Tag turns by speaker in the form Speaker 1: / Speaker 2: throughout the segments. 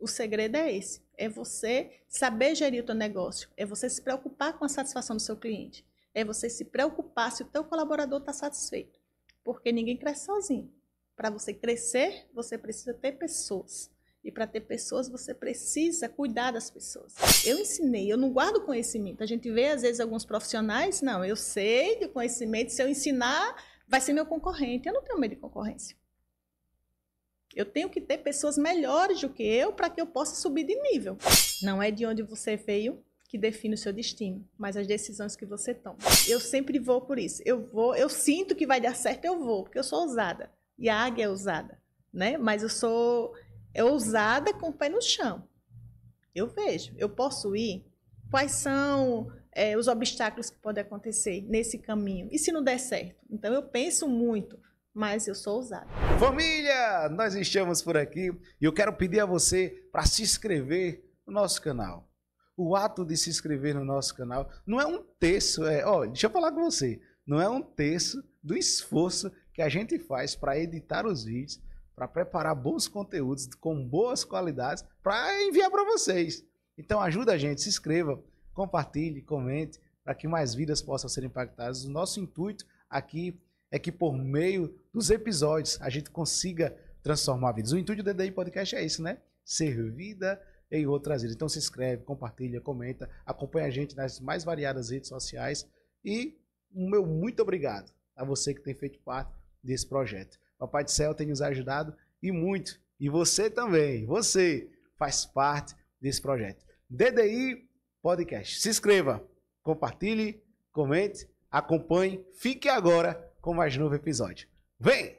Speaker 1: O segredo é esse, é você saber gerir o teu negócio, é você se preocupar com a satisfação do seu cliente, é você se preocupar se o teu colaborador está satisfeito, porque ninguém cresce sozinho. Para você crescer, você precisa ter pessoas. E para ter pessoas, você precisa cuidar das pessoas. Eu ensinei, eu não guardo conhecimento. A gente vê, às vezes, alguns profissionais, não, eu sei de conhecimento, se eu ensinar, vai ser meu concorrente. Eu não tenho medo de concorrência. Eu tenho que ter pessoas melhores do que eu para que eu possa subir de nível. Não é de onde você veio que define o seu destino, mas as decisões que você toma. Eu sempre vou por isso. Eu sinto que vai dar certo, eu vou, porque eu sou ousada. E a águia é ousada, né? Mas eu sou ousada com o pé no chão. Eu vejo, eu posso ir. Quais são os obstáculos que podem acontecer nesse caminho? E se não der certo? Então eu penso muito, mas eu sou ousada.
Speaker 2: Família, nós estamos por aqui e eu quero pedir a você para se inscrever no nosso canal. O ato de se inscrever no nosso canal não é um terço, deixa eu falar com você, não é um terço do esforço que a gente faz para editar os vídeos, para preparar bons conteúdos com boas qualidades para enviar para vocês. Então ajuda a gente, se inscreva, compartilhe, comente, para que mais vidas possam ser impactadas. O nosso intuito aqui é que por meio dos episódios a gente consiga transformar vidas. O intuito do DDI Podcast é isso, né? Ser vida em outras vidas. Então se inscreve, compartilha, comenta, acompanha a gente nas mais variadas redes sociais e o meu muito obrigado a você que tem feito parte desse projeto. Papai do Céu tem nos ajudado e muito. E você também, você faz parte desse projeto. DDI Podcast. Se inscreva, compartilhe, comente, acompanhe. Fique agora com mais novo episódio. Vem!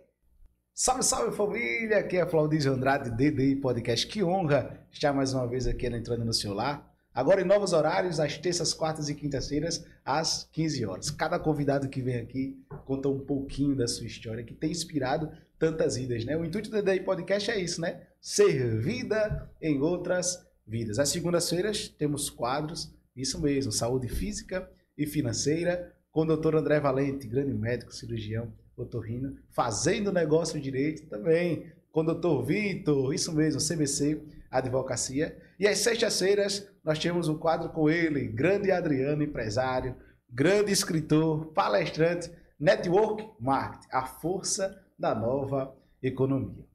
Speaker 2: Salve, salve família! Aqui é Flaudísio Andrade, DDI Podcast. Que honra estar mais uma vez aqui entrando no seu lar. Agora em novos horários, às terças, quartas e quintas-feiras, às 15 horas. Cada convidado que vem aqui conta um pouquinho da sua história, que tem inspirado tantas vidas, né? O intuito do DDI Podcast é isso, né? Ser vida em outras vidas. Às segundas-feiras temos quadros, isso mesmo, saúde física e financeira, com o Dr. André Valente, grande médico, cirurgião, otorrino, fazendo negócio direito também, com o Dr. Vitor, isso mesmo, CBC, advocacia. E às sextas-feiras nós temos um quadro com ele, grande Adriano, empresário, grande escritor, palestrante, network marketing, a força da nova economia.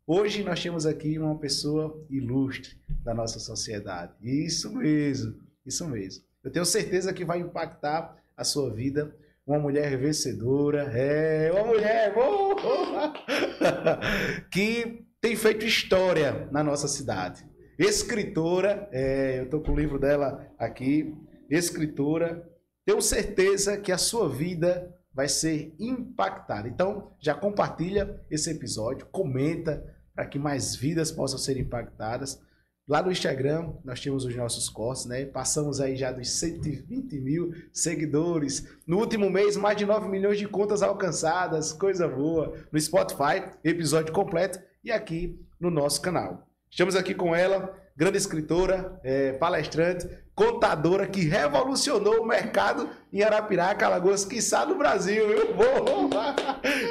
Speaker 2: Hoje nós temos aqui uma pessoa ilustre da nossa sociedade. Isso mesmo, isso mesmo. Eu tenho certeza que vai impactar a sua vida. Uma mulher vencedora, uma mulher que tem feito história na nossa cidade. Escritora, eu estou com o livro dela aqui, escritora. Tenho certeza que a sua vida vai ser impactada. Então, já compartilha esse episódio, comenta para que mais vidas possam ser impactadas. Lá no Instagram, nós temos os nossos cortes, né? Passamos aí já dos 120 mil seguidores. No último mês, mais de 9 milhões de contas alcançadas. Coisa boa. No Spotify, episódio completo. E aqui no nosso canal. Estamos aqui com ela, grande escritora, palestrante, contadora que revolucionou o mercado em Arapiraca, Alagoas, quiçá no Brasil.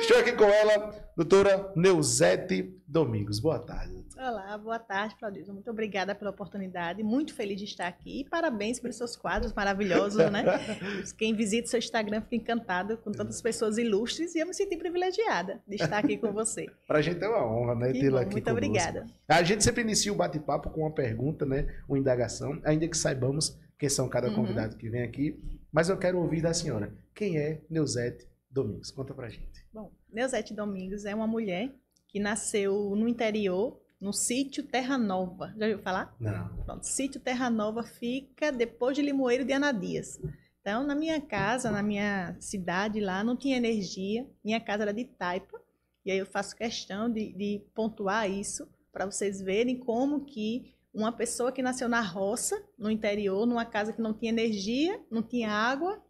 Speaker 2: Estou aqui com ela, doutora Neuzete Domingos. Boa tarde.
Speaker 1: Olá, boa tarde, Claudilson. Muito obrigada pela oportunidade. Muito feliz de estar aqui. E parabéns pelos seus quadros maravilhosos, né? Quem visita o seu Instagram fica encantado com tantas pessoas ilustres e eu me senti privilegiada de estar aqui com você.
Speaker 2: Para a gente é uma honra, né? Tê-la aqui
Speaker 1: muito
Speaker 2: conosco.
Speaker 1: Obrigada.
Speaker 2: A gente sempre inicia o bate-papo com uma pergunta, né? Uma indagação, ainda que saibamos quem são cada convidado que vem aqui. Mas eu quero ouvir da senhora. Quem é Neuzete Domingos? Conta pra gente.
Speaker 1: Bom, Neuzete Domingos é uma mulher que nasceu no interior, no sítio Terra Nova. Já ouviu falar?
Speaker 2: Não.
Speaker 1: Pronto, sítio Terra Nova fica depois de Limoeiro de Anadias. Então, na minha casa, na minha cidade lá, não tinha energia. Minha casa era de taipa. E aí eu faço questão de pontuar isso para vocês verem como que uma pessoa que nasceu na roça, no interior, numa casa que não tinha energia, não tinha água,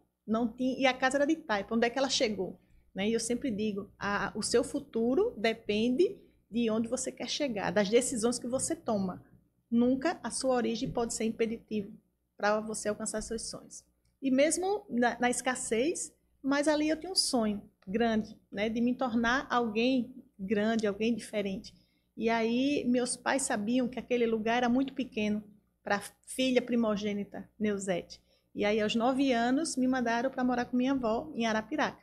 Speaker 1: e a casa era de taipa. Onde é que ela chegou? Né? E eu sempre digo, o seu futuro depende de onde você quer chegar, das decisões que você toma. Nunca a sua origem pode ser impeditivo para você alcançar seus sonhos. E mesmo na escassez, mas ali eu tinha um sonho grande, né, de me tornar alguém grande, alguém diferente. E aí meus pais sabiam que aquele lugar era muito pequeno para a filha primogênita, Neuzete. E aí aos 9 anos me mandaram para morar com minha avó em Arapiraca.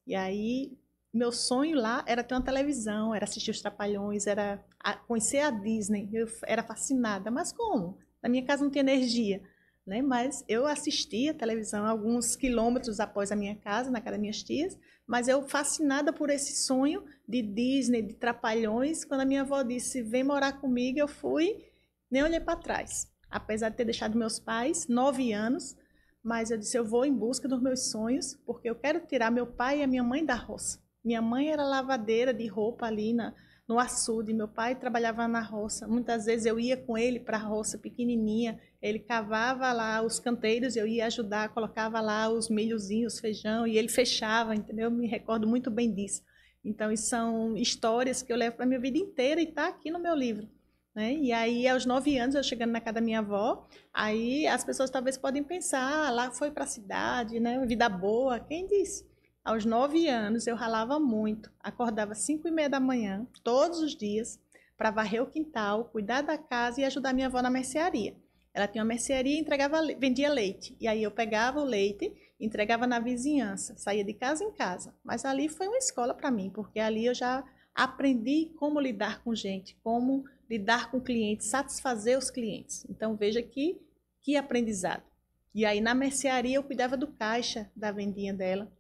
Speaker 1: E aí meu sonho lá era ter uma televisão, era assistir os Trapalhões, era conhecer a Disney. Eu era fascinada, mas como? Na minha casa não tinha energia, né? Mas eu assistia a televisão alguns quilômetros após a minha casa, na casa das minhas tias, mas eu fascinada por esse sonho de Disney, de Trapalhões. Quando a minha avó disse, vem morar comigo, eu fui, nem olhei para trás. Apesar de ter deixado meus pais, 9 anos, mas eu disse, eu vou em busca dos meus sonhos, porque eu quero tirar meu pai e a minha mãe da roça. Minha mãe era lavadeira de roupa ali no açude, meu pai trabalhava na roça. Muitas vezes eu ia com ele para a roça pequenininha, ele cavava lá os canteiros, eu ia ajudar, colocava lá os milhozinhos, feijão, e ele fechava, entendeu? Eu me recordo muito bem disso. Então, isso são histórias que eu levo para a minha vida inteira e está aqui no meu livro. Né? E aí, aos 9 anos, eu chegando na casa da minha avó, aí as pessoas talvez podem pensar, lá foi para a cidade, né? Vida boa, quem disse? Aos 9 anos, eu ralava muito, acordava às 5h30 da manhã, todos os dias, para varrer o quintal, cuidar da casa e ajudar minha avó na mercearia. Ela tinha uma mercearia e vendia leite. E aí eu pegava o leite, entregava na vizinhança, saía de casa em casa. Mas ali foi uma escola para mim, porque ali eu já aprendi como lidar com gente, como lidar com clientes, satisfazer os clientes. Então veja que aprendizado. E aí na mercearia eu cuidava do caixa da vendinha dela.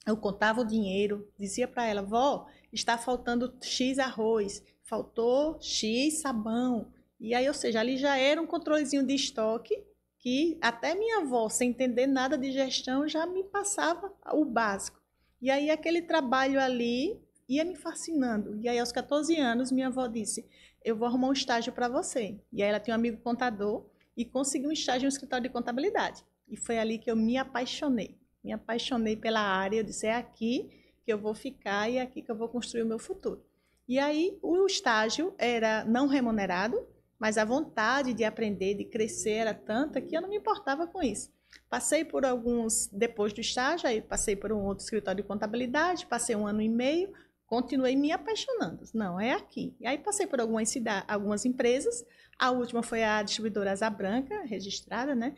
Speaker 1: Eu contava o dinheiro, dizia para ela, vó, está faltando X arroz, faltou X sabão. E aí, ou seja, ali já era um controlezinho de estoque que até minha avó, sem entender nada de gestão, já me passava o básico. E aí aquele trabalho ali ia me fascinando. E aí aos 14 anos minha avó disse, eu vou arrumar um estágio para você. E aí ela tinha um amigo contador e conseguiu um estágio no escritório de contabilidade. E foi ali que eu me apaixonei. Me apaixonei pela área, eu disse, é aqui que eu vou ficar e é aqui que eu vou construir o meu futuro. E aí o estágio era não remunerado, mas a vontade de aprender, de crescer era tanta que eu não me importava com isso. Passei por alguns, depois do estágio, aí passei por um outro escritório de contabilidade, passei 1 ano e meio, continuei me apaixonando. Não, é aqui. E aí passei por algumas empresas, a última foi a distribuidora Asa Branca, registrada, né?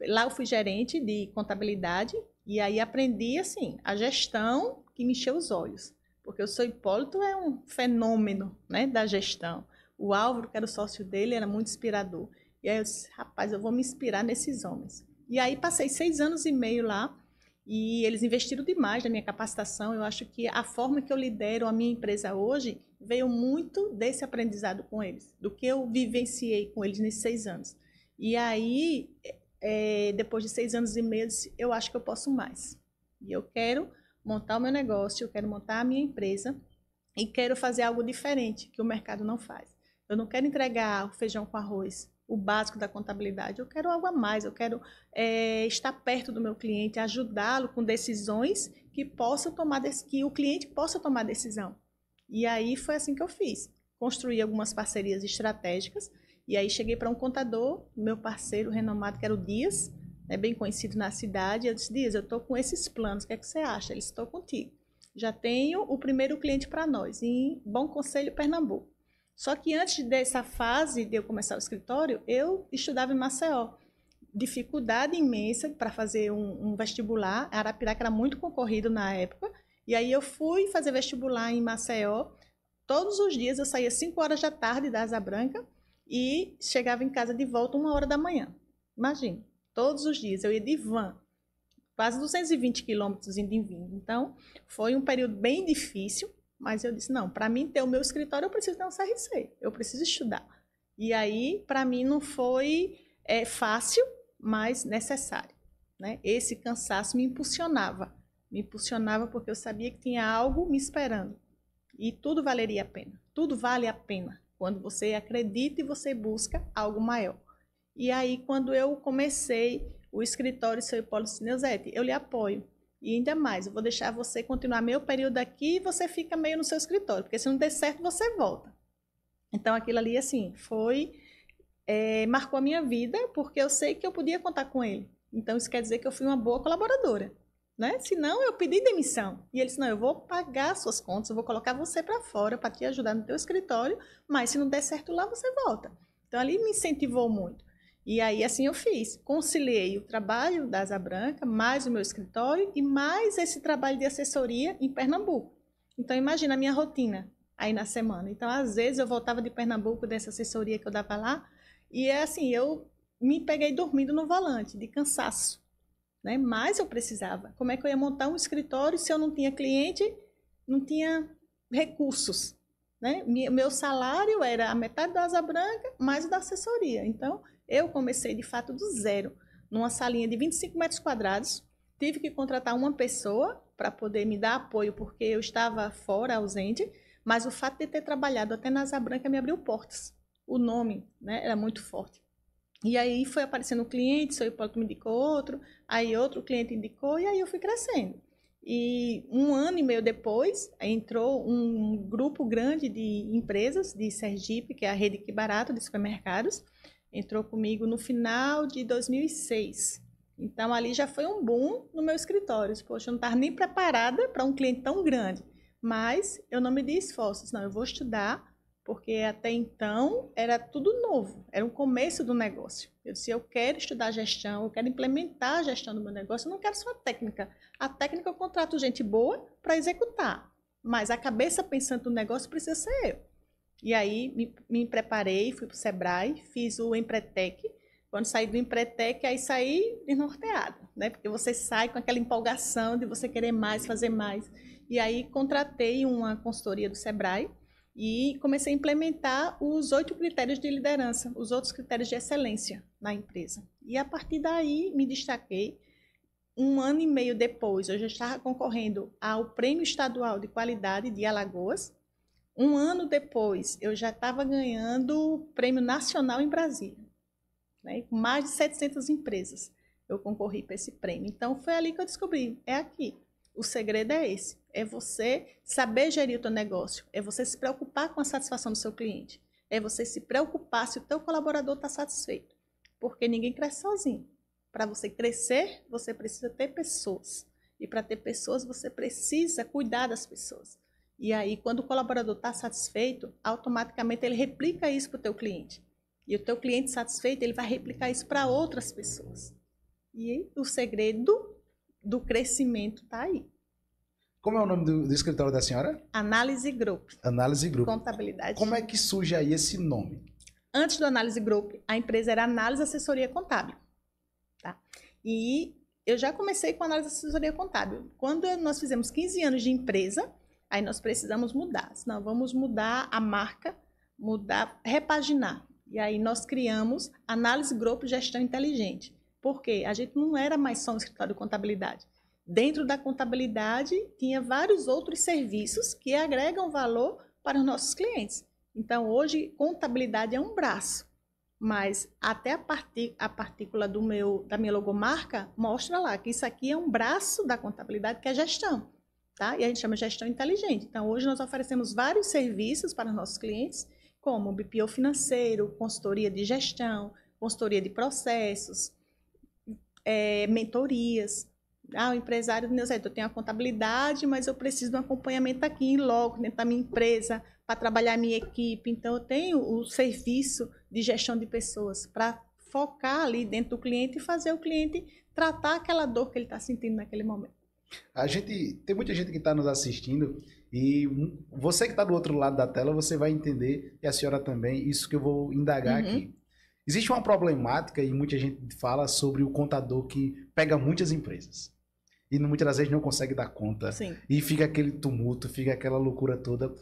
Speaker 1: Lá eu fui gerente de contabilidade, e aí aprendi, assim, a gestão que me encheu os olhos. Porque o seu Hipólito é um fenômeno, né, da gestão. O Álvaro, que era o sócio dele, era muito inspirador. E aí eu disse, rapaz, eu vou me inspirar nesses homens. E aí passei 6 anos e meio lá, e eles investiram demais na minha capacitação. Eu acho que a forma que eu lidero a minha empresa hoje veio muito desse aprendizado com eles, do que eu vivenciei com eles nesses 6 anos. E aí... depois de 6 anos e meio, eu acho que eu posso mais. E eu quero montar o meu negócio, eu quero montar a minha empresa e quero fazer algo diferente que o mercado não faz. Eu não quero entregar o feijão com arroz, o básico da contabilidade. Eu quero algo a mais, eu quero estar perto do meu cliente, ajudá-lo com decisões que o cliente possa tomar decisão. E aí foi assim que eu fiz. Construí algumas parcerias estratégicas. E aí cheguei para um contador, meu parceiro renomado, que era o Dias, né, bem conhecido na cidade. Eu disse, Dias, eu estou com esses planos, o que é que você acha? Ele disse, estou contigo. Já tenho o primeiro cliente para nós, em Bom Conselho, Pernambuco. Só que antes dessa fase de eu começar o escritório, eu estudava em Maceió. Dificuldade imensa para fazer um vestibular. Arapiraca era muito concorrido na época. E aí eu fui fazer vestibular em Maceió. Todos os dias eu saía 5 horas da tarde da Asa Branca, e chegava em casa de volta 1 hora da manhã. Imagina, todos os dias eu ia de van, quase 220 quilômetros indo e vindo. Então, foi um período bem difícil, mas eu disse, não, para mim ter o meu escritório eu preciso ter um CRC, eu preciso estudar. E aí, para mim não foi fácil, mas necessário. Né? Esse cansaço me impulsionava porque eu sabia que tinha algo me esperando. E tudo valeria a pena, tudo vale a pena. Quando você acredita e você busca algo maior. E aí, quando eu comecei o escritório Seu Hipólito Neuzete, eu lhe apoio. E ainda mais, eu vou deixar você continuar meio período aqui e você fica meio no seu escritório, porque se não der certo, você volta. Então, aquilo ali, assim, marcou a minha vida, porque eu sei que eu podia contar com ele. Então, isso quer dizer que eu fui uma boa colaboradora. né? Senão eu pedi demissão. E ele disse, não, eu vou pagar suas contas, eu vou colocar você para fora para te ajudar no teu escritório, mas se não der certo lá, você volta. Então, ali me incentivou muito. E aí, assim eu fiz. Conciliei o trabalho da Asa Branca, mais o meu escritório e mais esse trabalho de assessoria em Pernambuco. Então, imagina a minha rotina aí na semana. Então, às vezes, eu voltava de Pernambuco, dessa assessoria que eu dava lá, e é assim, eu me peguei dormindo no volante, de cansaço, né? Mas eu precisava. Como é que eu ia montar um escritório se eu não tinha cliente, não tinha recursos, né? Meu salário era a metade da Asa Branca, mais o da assessoria. Então, eu comecei, de fato, do zero, numa salinha de 25 metros quadrados. Tive que contratar uma pessoa para poder me dar apoio, porque eu estava fora, ausente, mas o fato de ter trabalhado até na Asa Branca me abriu portas. O nome, né, era muito forte. E aí foi aparecendo um cliente, seu Hipólito me indicou outro, aí outro cliente indicou, e aí eu fui crescendo. E 1 ano e meio depois, entrou um grupo grande de empresas de Sergipe, que é a Rede Que Barato de supermercados, entrou comigo no final de 2006. Então, ali já foi um boom no meu escritório. Poxa, eu não estava nem preparada para um cliente tão grande. Mas eu não me dei esforços. Não, eu vou estudar, porque até então era tudo novo. Era o começo do negócio. Eu disse, eu quero estudar gestão, eu quero implementar a gestão do meu negócio. Eu não quero só a técnica. A técnica eu contrato gente boa para executar. Mas a cabeça pensando no negócio precisa ser eu. E aí me preparei, fui para o Sebrae, fiz o Empretec. Quando saí do Empretec, aí saí desnorteada, né? Porque você sai com aquela empolgação de você querer mais, fazer mais. E aí contratei uma consultoria do Sebrae e comecei a implementar os 8 critérios de liderança, os outros critérios de excelência na empresa. E a partir daí me destaquei. 1 ano e meio depois, eu já estava concorrendo ao Prêmio Estadual de Qualidade de Alagoas. 1 ano depois, eu já estava ganhando o Prêmio Nacional em Brasília, né? Com mais de 700 empresas eu concorri para esse prêmio. Então, foi ali que eu descobri, é aqui. O segredo é esse, é você saber gerir o teu negócio, é você se preocupar com a satisfação do seu cliente, é você se preocupar se o teu colaborador está satisfeito, porque ninguém cresce sozinho. Para você crescer, você precisa ter pessoas, e para ter pessoas, você precisa cuidar das pessoas. E aí, quando o colaborador está satisfeito, automaticamente ele replica isso para o teu cliente. E o teu cliente satisfeito, ele vai replicar isso para outras pessoas. E o segredo do crescimento está aí.
Speaker 2: Como é o nome do escritório da senhora?
Speaker 1: Análise Group.
Speaker 2: Análise Group.
Speaker 1: Contabilidade.
Speaker 2: Como é que surge aí esse nome?
Speaker 1: Antes do Análise Group, a empresa era Análise Assessoria Contábil. Tá? E eu já comecei com Análise Assessoria Contábil. Quando nós fizemos 15 anos de empresa, aí nós precisamos mudar. Senão, vamos mudar a marca, repaginar. E aí nós criamos Análise Group Gestão Inteligente. Por quê? A gente não era mais só um escritório de contabilidade. Dentro da contabilidade, tinha vários outros serviços que agregam valor para os nossos clientes. Então, hoje, contabilidade é um braço. Mas até a partícula da minha logomarca mostra lá que isso aqui é um braço da contabilidade, que é gestão. Tá? E a gente chama gestão inteligente. Então, hoje nós oferecemos vários serviços para os nossos clientes, como BPO financeiro, consultoria de gestão, consultoria de processos, mentorias. O empresário diz, eu tenho a contabilidade, mas eu preciso de um acompanhamento aqui em loco, dentro da minha empresa, para trabalhar a minha equipe. Então, eu tenho o serviço de gestão de pessoas para focar ali dentro do cliente e fazer o cliente tratar aquela dor que ele está sentindo naquele momento.
Speaker 2: Tem muita gente que está nos assistindo e você que está do outro lado da tela, você vai entender, e a senhora também, isso que eu vou indagar aqui. Existe uma problemática e muita gente fala sobre o contador que pega muitas empresas e muitas das vezes não consegue dar conta.
Speaker 1: Sim.
Speaker 2: E fica aquele tumulto, fica aquela loucura toda.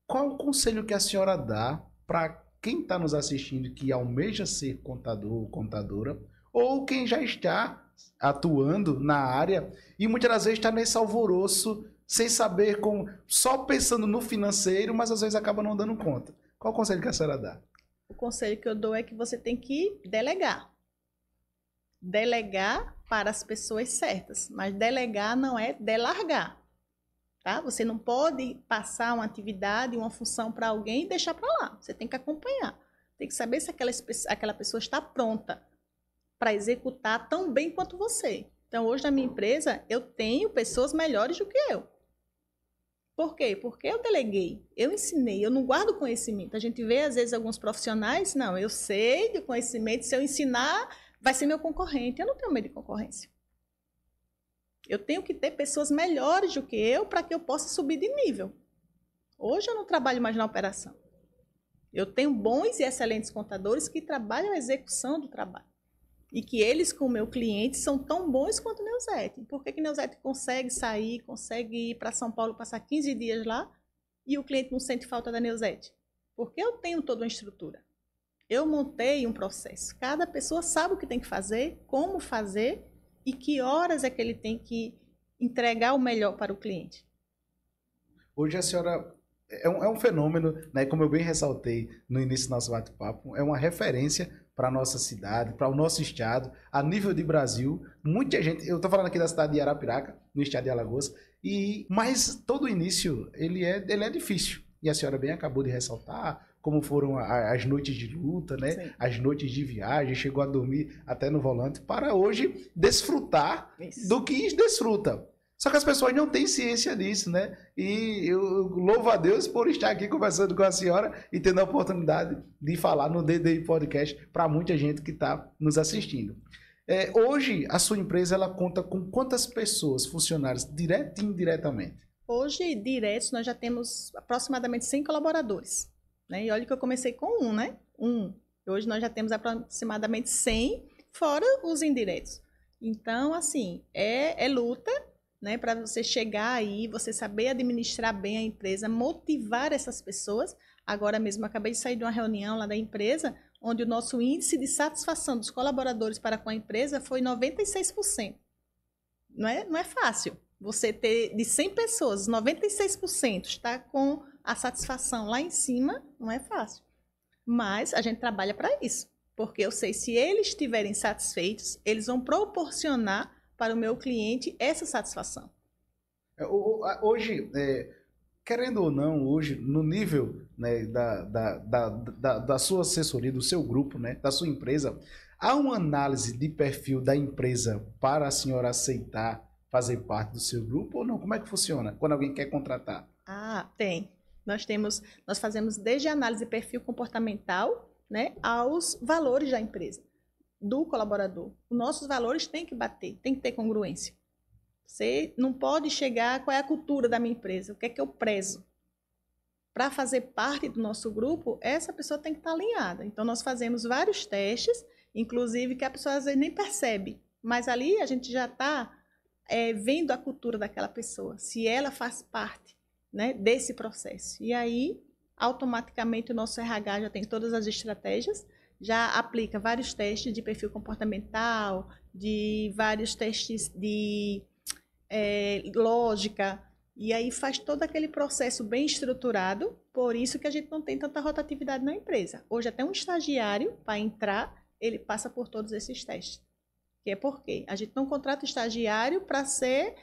Speaker 2: Qual o conselho que a senhora dá para quem está nos assistindo que almeja ser contador ou contadora, ou quem já está atuando na área e muitas das vezes está nesse alvoroço sem saber, só pensando no financeiro, mas às vezes acaba não dando conta? Qual o conselho que a senhora dá?
Speaker 1: O conselho que eu dou é que você tem que delegar. Delegar para as pessoas certas, mas delegar não é delargar. Tá? Você não pode passar uma atividade, uma função para alguém e deixar para lá. Você tem que acompanhar. Tem que saber se aquela pessoa está pronta para executar tão bem quanto você. Então, hoje na minha empresa, eu tenho pessoas melhores do que eu. Por quê? Porque eu deleguei, eu ensinei, eu não guardo conhecimento. A gente vê, às vezes, alguns profissionais, não, eu sei de conhecimento, se eu ensinar, vai ser meu concorrente. Eu não tenho medo de concorrência. Eu tenho que ter pessoas melhores do que eu para que eu possa subir de nível. Hoje eu não trabalho mais na operação. Eu tenho bons e excelentes contadores que trabalham a execução do trabalho. E que eles, com o meu cliente, são tão bons quanto o Neuzete. Por que que o Neuzete consegue sair, consegue ir para São Paulo, passar 15 dias lá, e o cliente não sente falta da Neuzete? Porque eu tenho toda uma estrutura. Eu montei um processo. Cada pessoa sabe o que tem que fazer, como fazer, e que horas é que ele tem que entregar o melhor para o cliente.
Speaker 2: Hoje a senhora é um fenômeno, né? Como eu bem ressaltei no início do nosso bate-papo, é uma referência para a nossa cidade, para o nosso estado, a nível de Brasil. Muita gente, eu estou falando aqui da cidade de Arapiraca, no estado de Alagoas, mas todo o início ele é difícil. E a senhora bem acabou de ressaltar como foram as noites de luta, né? Sim. As noites de viagem, chegou a dormir até no volante, para hoje desfrutar do que desfruta. Só que as pessoas não têm ciência disso, né? E eu louvo a Deus por estar aqui conversando com a senhora e tendo a oportunidade de falar no DDI Podcast para muita gente que está nos assistindo. Hoje, a sua empresa ela conta com quantas pessoas, funcionários, direto e indiretamente?
Speaker 1: Hoje, diretos, nós já temos aproximadamente 100 colaboradores. Né? E olha que eu comecei com um, né? Hoje nós já temos aproximadamente 100, fora os indiretos. Então, assim, é luta, né, para você chegar aí, você saber administrar bem a empresa, motivar essas pessoas. Agora mesmo, acabei de sair de uma reunião lá da empresa, onde o nosso índice de satisfação dos colaboradores para com a empresa foi 96%. Não é fácil você ter de 100 pessoas, 96% está com a satisfação lá em cima, não é fácil. Mas a gente trabalha para isso, porque eu sei, se eles estiverem satisfeitos, eles vão proporcionar para o meu cliente essa satisfação.
Speaker 2: Hoje, querendo ou não, hoje, no nível, né, da sua assessoria, do seu grupo, né, da sua empresa, há uma análise de perfil da empresa para a senhora aceitar fazer parte do seu grupo ou não? Como é que funciona quando alguém quer contratar?
Speaker 1: Tem. Nós fazemos desde a análise de perfil comportamental, né, aos valores da empresa, do colaborador. Os nossos valores têm que bater, tem que ter congruência. Você não pode chegar, qual é a cultura da minha empresa, o que é que eu prezo. Para fazer parte do nosso grupo, essa pessoa tem que estar alinhada. Então, nós fazemos vários testes, inclusive que a pessoa às vezes nem percebe, mas ali a gente já está vendo a cultura daquela pessoa, se ela faz parte, né, desse processo. E aí, automaticamente, o nosso RH já tem todas as estratégias, já aplica vários testes de perfil comportamental, de vários testes de lógica, e aí faz todo aquele processo bem estruturado, por isso que a gente não tem tanta rotatividade na empresa. Hoje até um estagiário, para entrar, ele passa por todos esses testes. Que é porque a gente não contrata estagiário para ser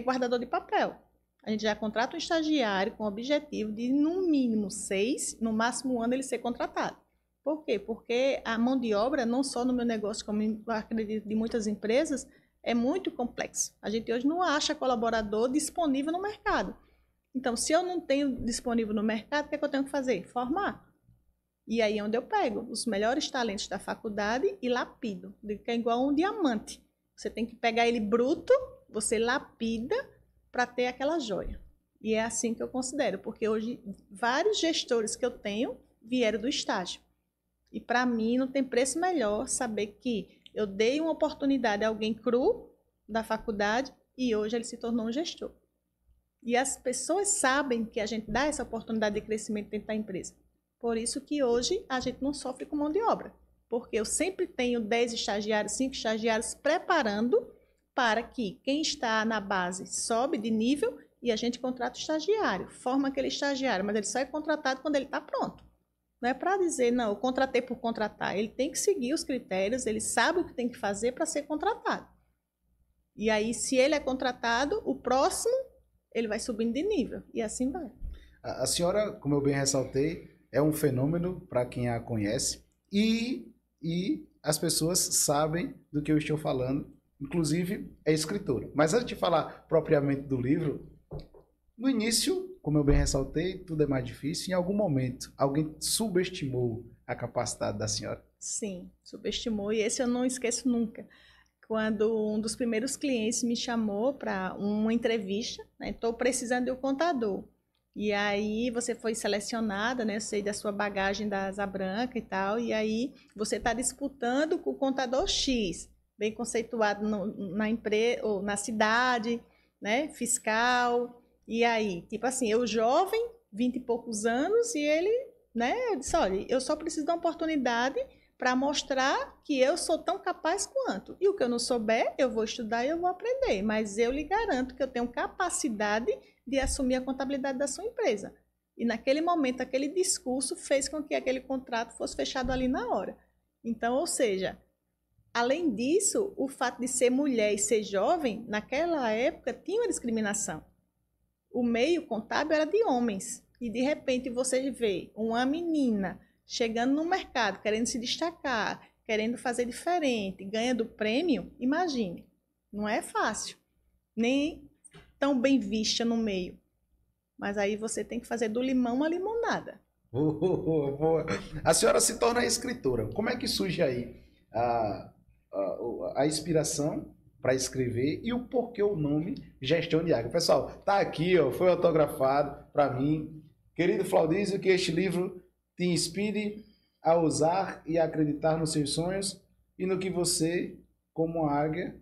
Speaker 1: guardador de papel. A gente já contrata um estagiário com o objetivo de, no mínimo, 6, no máximo 1 ano, ele ser contratado. Por quê? Porque a mão de obra, não só no meu negócio, como eu acredito de muitas empresas, é muito complexo. A gente hoje não acha colaborador disponível no mercado. Então, se eu não tenho disponível no mercado, o que é que eu tenho que fazer? Formar. E aí é onde eu pego os melhores talentos da faculdade e lapido. Que é igual um diamante. Você tem que pegar ele bruto, você lapida para ter aquela joia. E é assim que eu considero, porque hoje vários gestores que eu tenho vieram do estágio. E para mim não tem preço melhor saber que eu dei uma oportunidade a alguém cru da faculdade e hoje ele se tornou um gestor. E as pessoas sabem que a gente dá essa oportunidade de crescimento dentro da empresa. Por isso que hoje a gente não sofre com mão de obra. Porque eu sempre tenho 10 estagiários, 5 estagiários preparando para que quem está na base sobe de nível e a gente contrata o estagiário. Forma aquele estagiário, mas ele só é contratado quando ele está pronto. Não é para dizer, não, eu contratei por contratar. Ele tem que seguir os critérios, ele sabe o que tem que fazer para ser contratado. E aí, se ele é contratado, o próximo, ele vai subindo de nível. E assim vai.
Speaker 2: A senhora, como eu bem ressaltei, é um fenômeno para quem a conhece. E as pessoas sabem do que eu estou falando inclusive é escritora. Mas antes de falar propriamente do livro, no início, como eu bem ressaltei, tudo é mais difícil. Em algum momento, alguém subestimou a capacidade da senhora?
Speaker 1: Sim, subestimou. E esse eu não esqueço nunca. Quando um dos primeiros clientes me chamou para uma entrevista, né? Estou precisando de um contador. E aí você foi selecionada, né? Eu sei da sua bagagem da Asa Branca e tal. E aí você está disputando com o contador X, bem conceituado na empresa ou na cidade, né? Fiscal. E aí, tipo assim, eu jovem, 20 e poucos anos, e ele, né? Eu disse, olha, eu só preciso de uma oportunidade para mostrar que eu sou tão capaz quanto. E o que eu não souber, eu vou estudar e eu vou aprender. Mas eu lhe garanto que eu tenho capacidade de assumir a contabilidade da sua empresa. E naquele momento, aquele discurso fez com que aquele contrato fosse fechado ali na hora. Então, ou seja, além disso, o fato de ser mulher e ser jovem, naquela época, tinha uma discriminação. O meio contábil era de homens. E, de repente, você vê uma menina chegando no mercado, querendo se destacar, querendo fazer diferente, ganhando prêmio, imagine, não é fácil, nem tão bem vista no meio. Mas aí você tem que fazer do limão uma limonada.
Speaker 2: A senhora se torna escritora. Como é que surge aí a inspiração para escrever e o porquê o nome Gestão de Águia? Pessoal, tá aqui, ó, foi autografado para mim. Querido Flaudísio, que este livro te inspire a usar e a acreditar nos seus sonhos e no que você, como águia,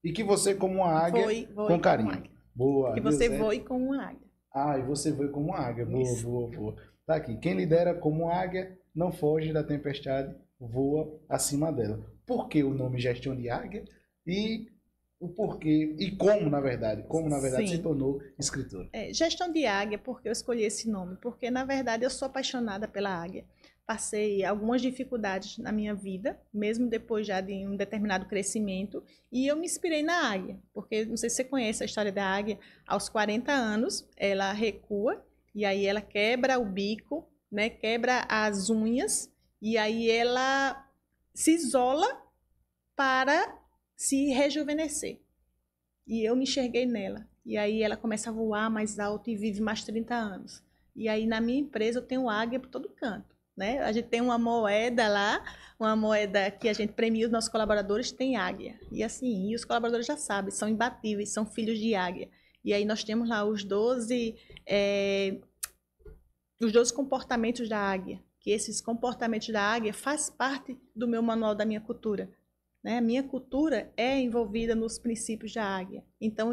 Speaker 2: e que você, como uma águia,
Speaker 1: voe
Speaker 2: com carinho. Boa.
Speaker 1: Que você voe como uma águia.
Speaker 2: Ah, e você voe como uma águia. Boa,
Speaker 1: Isso.
Speaker 2: boa. Tá aqui. Quem lidera como águia não foge da tempestade, voa acima dela. Por que o nome Gestão de Águia? E o porquê, e como, na verdade,
Speaker 1: Sim.
Speaker 2: se tornou escritora.
Speaker 1: Gestão de águia, porque eu escolhi esse nome? Porque, na verdade, eu sou apaixonada pela águia. Passei algumas dificuldades na minha vida, mesmo depois já de um determinado crescimento, e eu me inspirei na águia, porque, não sei se você conhece a história da águia, aos 40 anos, ela recua, e aí ela quebra o bico, né, quebra as unhas, e aí ela se isola para se rejuvenescer. E eu me enxerguei nela. E aí ela começa a voar mais alto e vive mais 30 anos. E aí na minha empresa eu tenho águia por todo canto, né? A gente tem uma moeda lá, uma moeda que a gente premia os nossos colaboradores, tem águia. E assim, e os colaboradores já sabem, são imbatíveis, são filhos de águia. E aí nós temos lá os 12 comportamentos da águia, que esses comportamentos da águia faz parte do meu manual da minha cultura. Né? A minha cultura é envolvida nos princípios da águia. Então,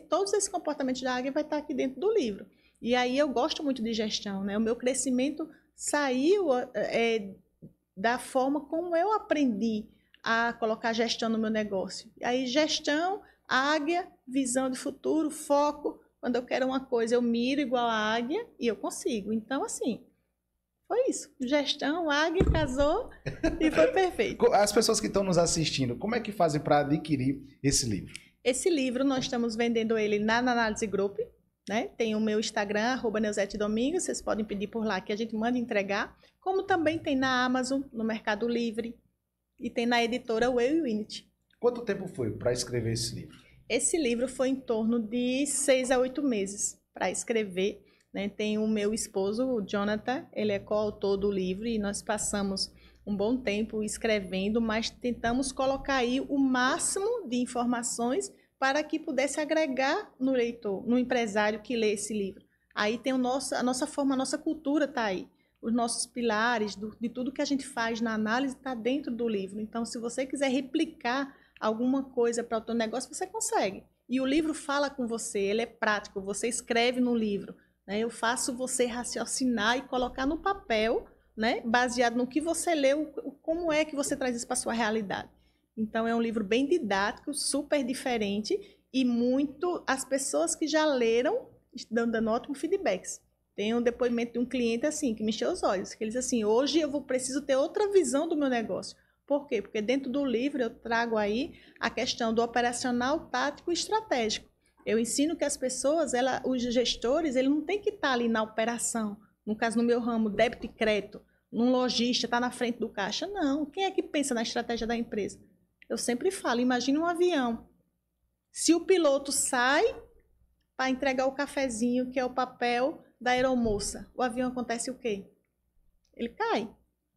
Speaker 1: todos esses comportamentos da águia vai estar aqui dentro do livro. E aí eu gosto muito de gestão. Né? O meu crescimento saiu da forma como eu aprendi a colocar gestão no meu negócio. E aí gestão, águia, visão de futuro, foco. Quando eu quero uma coisa, eu miro igual a águia e eu consigo. Então, assim, foi isso. Gestão, águia, casou e foi perfeito.
Speaker 2: As pessoas que estão nos assistindo, como é que fazem para adquirir esse livro?
Speaker 1: Esse livro, nós estamos vendendo ele na Análise Group, né? Tem o meu Instagram, @Neuzete_Domingos, vocês podem pedir por lá que a gente manda entregar. Como também tem na Amazon, no Mercado Livre e tem na editora Way Unity.
Speaker 2: Quanto tempo foi para escrever esse livro?
Speaker 1: Esse livro foi em torno de 6 a 8 meses para escrever. Né? Tem o meu esposo, o Jonathan, ele é coautor do livro e nós passamos um bom tempo escrevendo, mas tentamos colocar aí o máximo de informações para que pudesse agregar no leitor, no empresário que lê esse livro. Aí tem a nossa forma, a nossa cultura está aí. Os nossos pilares, de tudo que a gente faz na análise está dentro do livro. Então, se você quiser replicar alguma coisa para o seu negócio, você consegue. E o livro fala com você, ele é prático, você escreve no livro. Né? Eu faço você raciocinar e colocar no papel, né? Baseado no que você leu, como é que você traz isso para a sua realidade. Então, é um livro bem didático, super diferente e muito... As pessoas que já leram estão dando ótimos feedbacks. Tem um depoimento de um cliente assim, que me encheu os olhos, que ele diz assim, hoje eu preciso ter outra visão do meu negócio. Por quê? Porque dentro do livro eu trago aí a questão do operacional, tático e estratégico. Eu ensino que as pessoas, os gestores, ele não tem que estar ali na operação. No caso, no meu ramo, débito e crédito, num lojista, está na frente do caixa. Não. Quem é que pensa na estratégia da empresa? Eu sempre falo, imagine um avião. Se o piloto sai para entregar o cafezinho, que é o papel da aeromoça, o avião acontece o quê? Ele cai.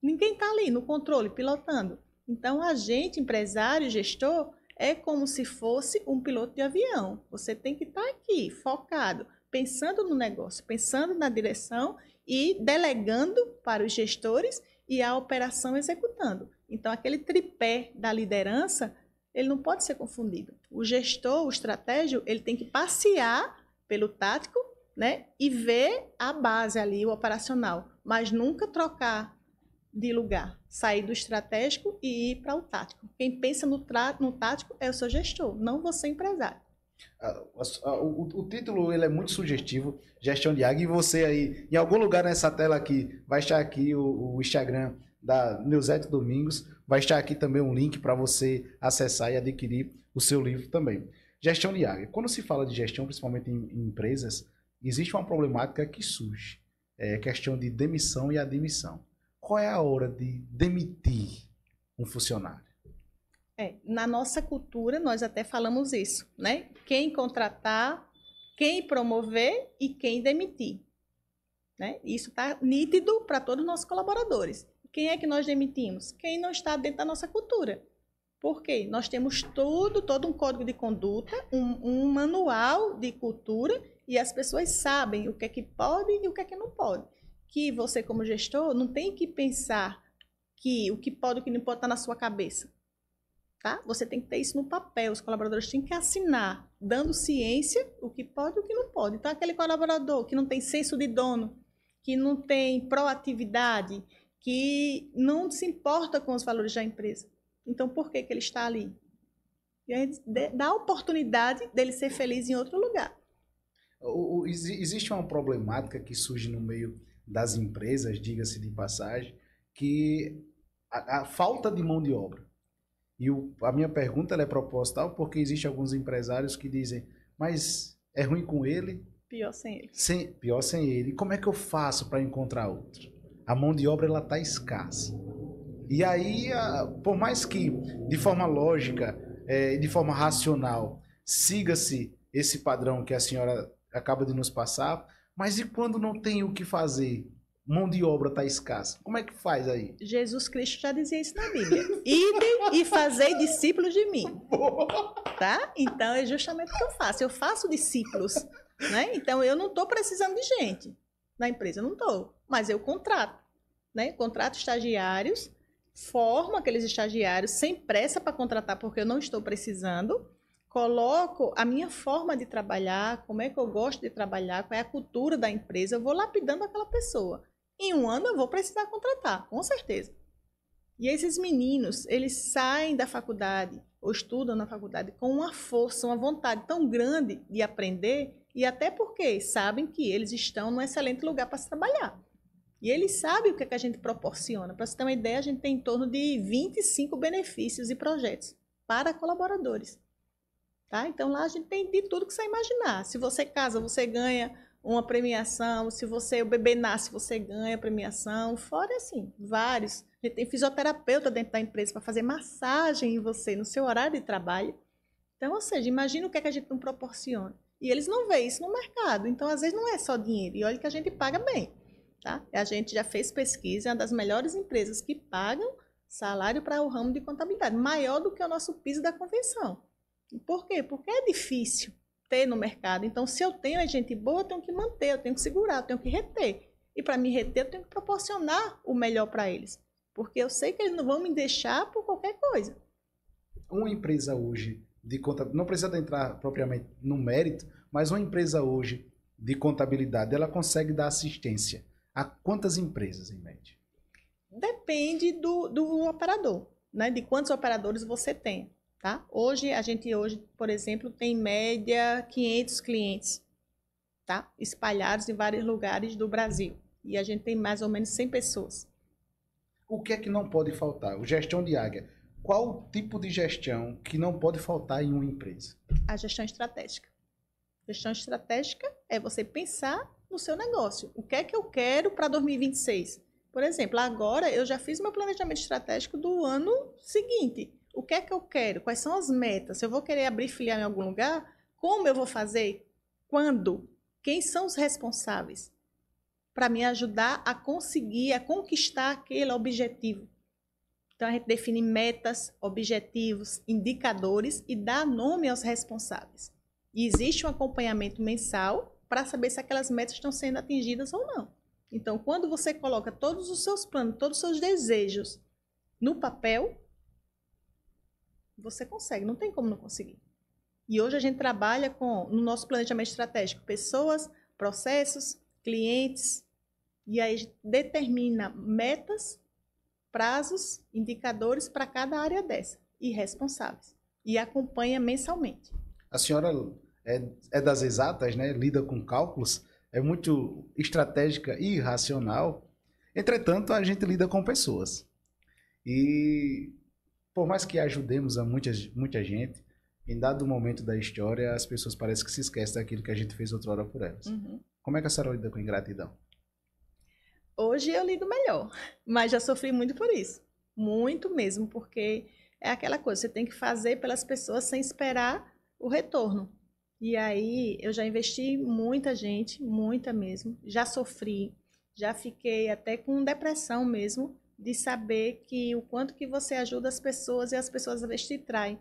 Speaker 1: Ninguém está ali no controle, pilotando. Então, a gente, empresário, gestor, é como se fosse um piloto de avião. Você tem que estar aqui, focado, pensando no negócio, pensando na direção e delegando para os gestores e a operação executando. Então, aquele tripé da liderança, ele não pode ser confundido. O gestor, o estratégico, ele tem que passear pelo tático, né, e ver a base ali, o operacional, mas nunca trocar de lugar, sair do estratégico e ir para o tático. Quem pensa no tático é o seu gestor, não você empresário.
Speaker 2: O título ele é muito sugestivo, gestão de águia, e você aí, em algum lugar nessa tela aqui, vai estar aqui o Instagram da Neuzete Domingos, vai estar aqui também um link para você acessar e adquirir o seu livro também. Gestão de águia. Quando se fala de gestão, principalmente em empresas, existe uma problemática que surge, é a questão de demissão e admissão. Qual é a hora de demitir um funcionário?
Speaker 1: Na nossa cultura, nós até falamos isso, né? Quem contratar, quem promover e quem demitir. Né? Isso está nítido para todos os nossos colaboradores. Quem é que nós demitimos? Quem não está dentro da nossa cultura. Por quê? Nós temos todo um código de conduta, um manual de cultura, e as pessoas sabem o que é que pode e o que é que não pode. Que você, como gestor, não tem que pensar que o que pode e o que não pode está na sua cabeça. Tá? Você tem que ter isso no papel, os colaboradores têm que assinar, dando ciência o que pode e o que não pode. Então, aquele colaborador que não tem senso de dono, que não tem proatividade, que não se importa com os valores da empresa. Então, por que ele está ali? E aí, dá a oportunidade dele ser feliz em outro lugar.
Speaker 2: Existe uma problemática que surge no meio das empresas, diga-se de passagem, que a falta de mão de obra. E a minha pergunta é proposital porque existem alguns empresários que dizem, mas é ruim com ele?
Speaker 1: Pior sem ele.
Speaker 2: Pior sem ele. Como é que eu faço para encontrar outro? A mão de obra está escassa. E aí, por mais que de forma lógica, de forma racional, siga-se esse padrão que a senhora acaba de nos passar, mas e quando não tem o que fazer? Mão de obra está escassa. Como é que faz aí?
Speaker 1: Jesus Cristo já dizia isso na Bíblia. Ide e fazei discípulos de mim. Tá? Então, é justamente o que eu faço. Eu faço discípulos. Né? Então, eu não estou precisando de gente na empresa. Eu não estou. Mas eu contrato. Né? Contrato estagiários, formo aqueles estagiários sem pressa para contratar, porque eu não estou precisando. Coloco a minha forma de trabalhar, como é que eu gosto de trabalhar, qual é a cultura da empresa. Eu vou lapidando aquela pessoa. Em um ano eu vou precisar contratar, com certeza. E esses meninos, eles saem da faculdade, ou estudam na faculdade, com uma força, uma vontade tão grande de aprender, e até porque sabem que eles estão num excelente lugar para se trabalhar. E eles sabem o que, é que a gente proporciona. Para você ter uma ideia, a gente tem em torno de 25 benefícios e projetos para colaboradores. Tá? Então, lá a gente tem de tudo que você imaginar. Se você casa, você ganha uma premiação, se o bebê nasce, você ganha premiação, fora assim, vários. A gente tem fisioterapeuta dentro da empresa para fazer massagem em você, no seu horário de trabalho. Então, ou seja, imagina o que é que a gente não proporciona. E eles não veem isso no mercado, então às vezes não é só dinheiro, e olha que a gente paga bem. Tá? A gente já fez pesquisa, é uma das melhores empresas que pagam salário para o ramo de contabilidade, maior do que o nosso piso da convenção. Por quê? Porque é difícil ter no mercado. Então, se eu tenho gente boa, eu tenho que manter, eu tenho que segurar, eu tenho que reter. E para me reter, eu tenho que proporcionar o melhor para eles. Porque eu sei que eles não vão me deixar por qualquer coisa.
Speaker 2: Uma empresa hoje de contabilidade, não precisa entrar propriamente no mérito, mas uma empresa hoje de contabilidade, ela consegue dar assistência a quantas empresas, em média?
Speaker 1: Depende do operador, né? De quantos operadores você tem. Tá? Hoje, por exemplo, tem em média 500 clientes, tá? Espalhados em vários lugares do Brasil. E a gente tem mais ou menos 100 pessoas.
Speaker 2: O que é que não pode faltar? O gestão de águia. Qual o tipo de gestão que não pode faltar em uma empresa?
Speaker 1: A gestão estratégica. Gestão estratégica é você pensar no seu negócio. O que é que eu quero para 2026? Por exemplo, agora eu já fiz meu planejamento estratégico do ano seguinte. O que é que eu quero? Quais são as metas? Se eu vou querer abrir filial em algum lugar, como eu vou fazer? Quando? Quem são os responsáveis? Para me ajudar a conseguir, a conquistar aquele objetivo. Então, a gente define metas, objetivos, indicadores e dá nome aos responsáveis. E existe um acompanhamento mensal para saber se aquelas metas estão sendo atingidas ou não. Então, quando você coloca todos os seus planos, todos os seus desejos no papel, você consegue, não tem como não conseguir. E hoje a gente trabalha com, no nosso planejamento estratégico, pessoas, processos, clientes, e aí a gente determina metas, prazos, indicadores para cada área dessa, e responsáveis. E acompanha mensalmente.
Speaker 2: A senhora é das exatas, né? Lida com cálculos, é muito estratégica e racional. Entretanto, a gente lida com pessoas. E por mais que ajudemos a muita gente, em dado momento da história, as pessoas parecem que se esquecem daquilo que a gente fez outrora por elas.
Speaker 1: Uhum.
Speaker 2: Como é que a senhora lida com ingratidão?
Speaker 1: Hoje eu lido melhor, mas já sofri muito por isso. Muito mesmo, porque é aquela coisa, você tem que fazer pelas pessoas sem esperar o retorno. E aí eu já investi muita gente, muita mesmo. Já sofri, já fiquei até com depressão mesmo, de saber que o quanto que você ajuda as pessoas e as pessoas às vezes te traem.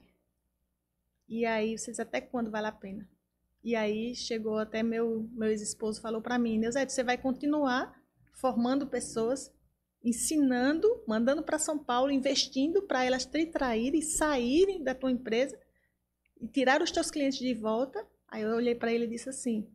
Speaker 1: E aí você diz, até quando vale a pena? E aí chegou até meu ex-esposo falou para mim, Neuzete, você vai continuar formando pessoas, ensinando, mandando para São Paulo, investindo para elas te traírem, saírem da tua empresa e tirar os teus clientes de volta. Aí eu olhei para ele e disse assim,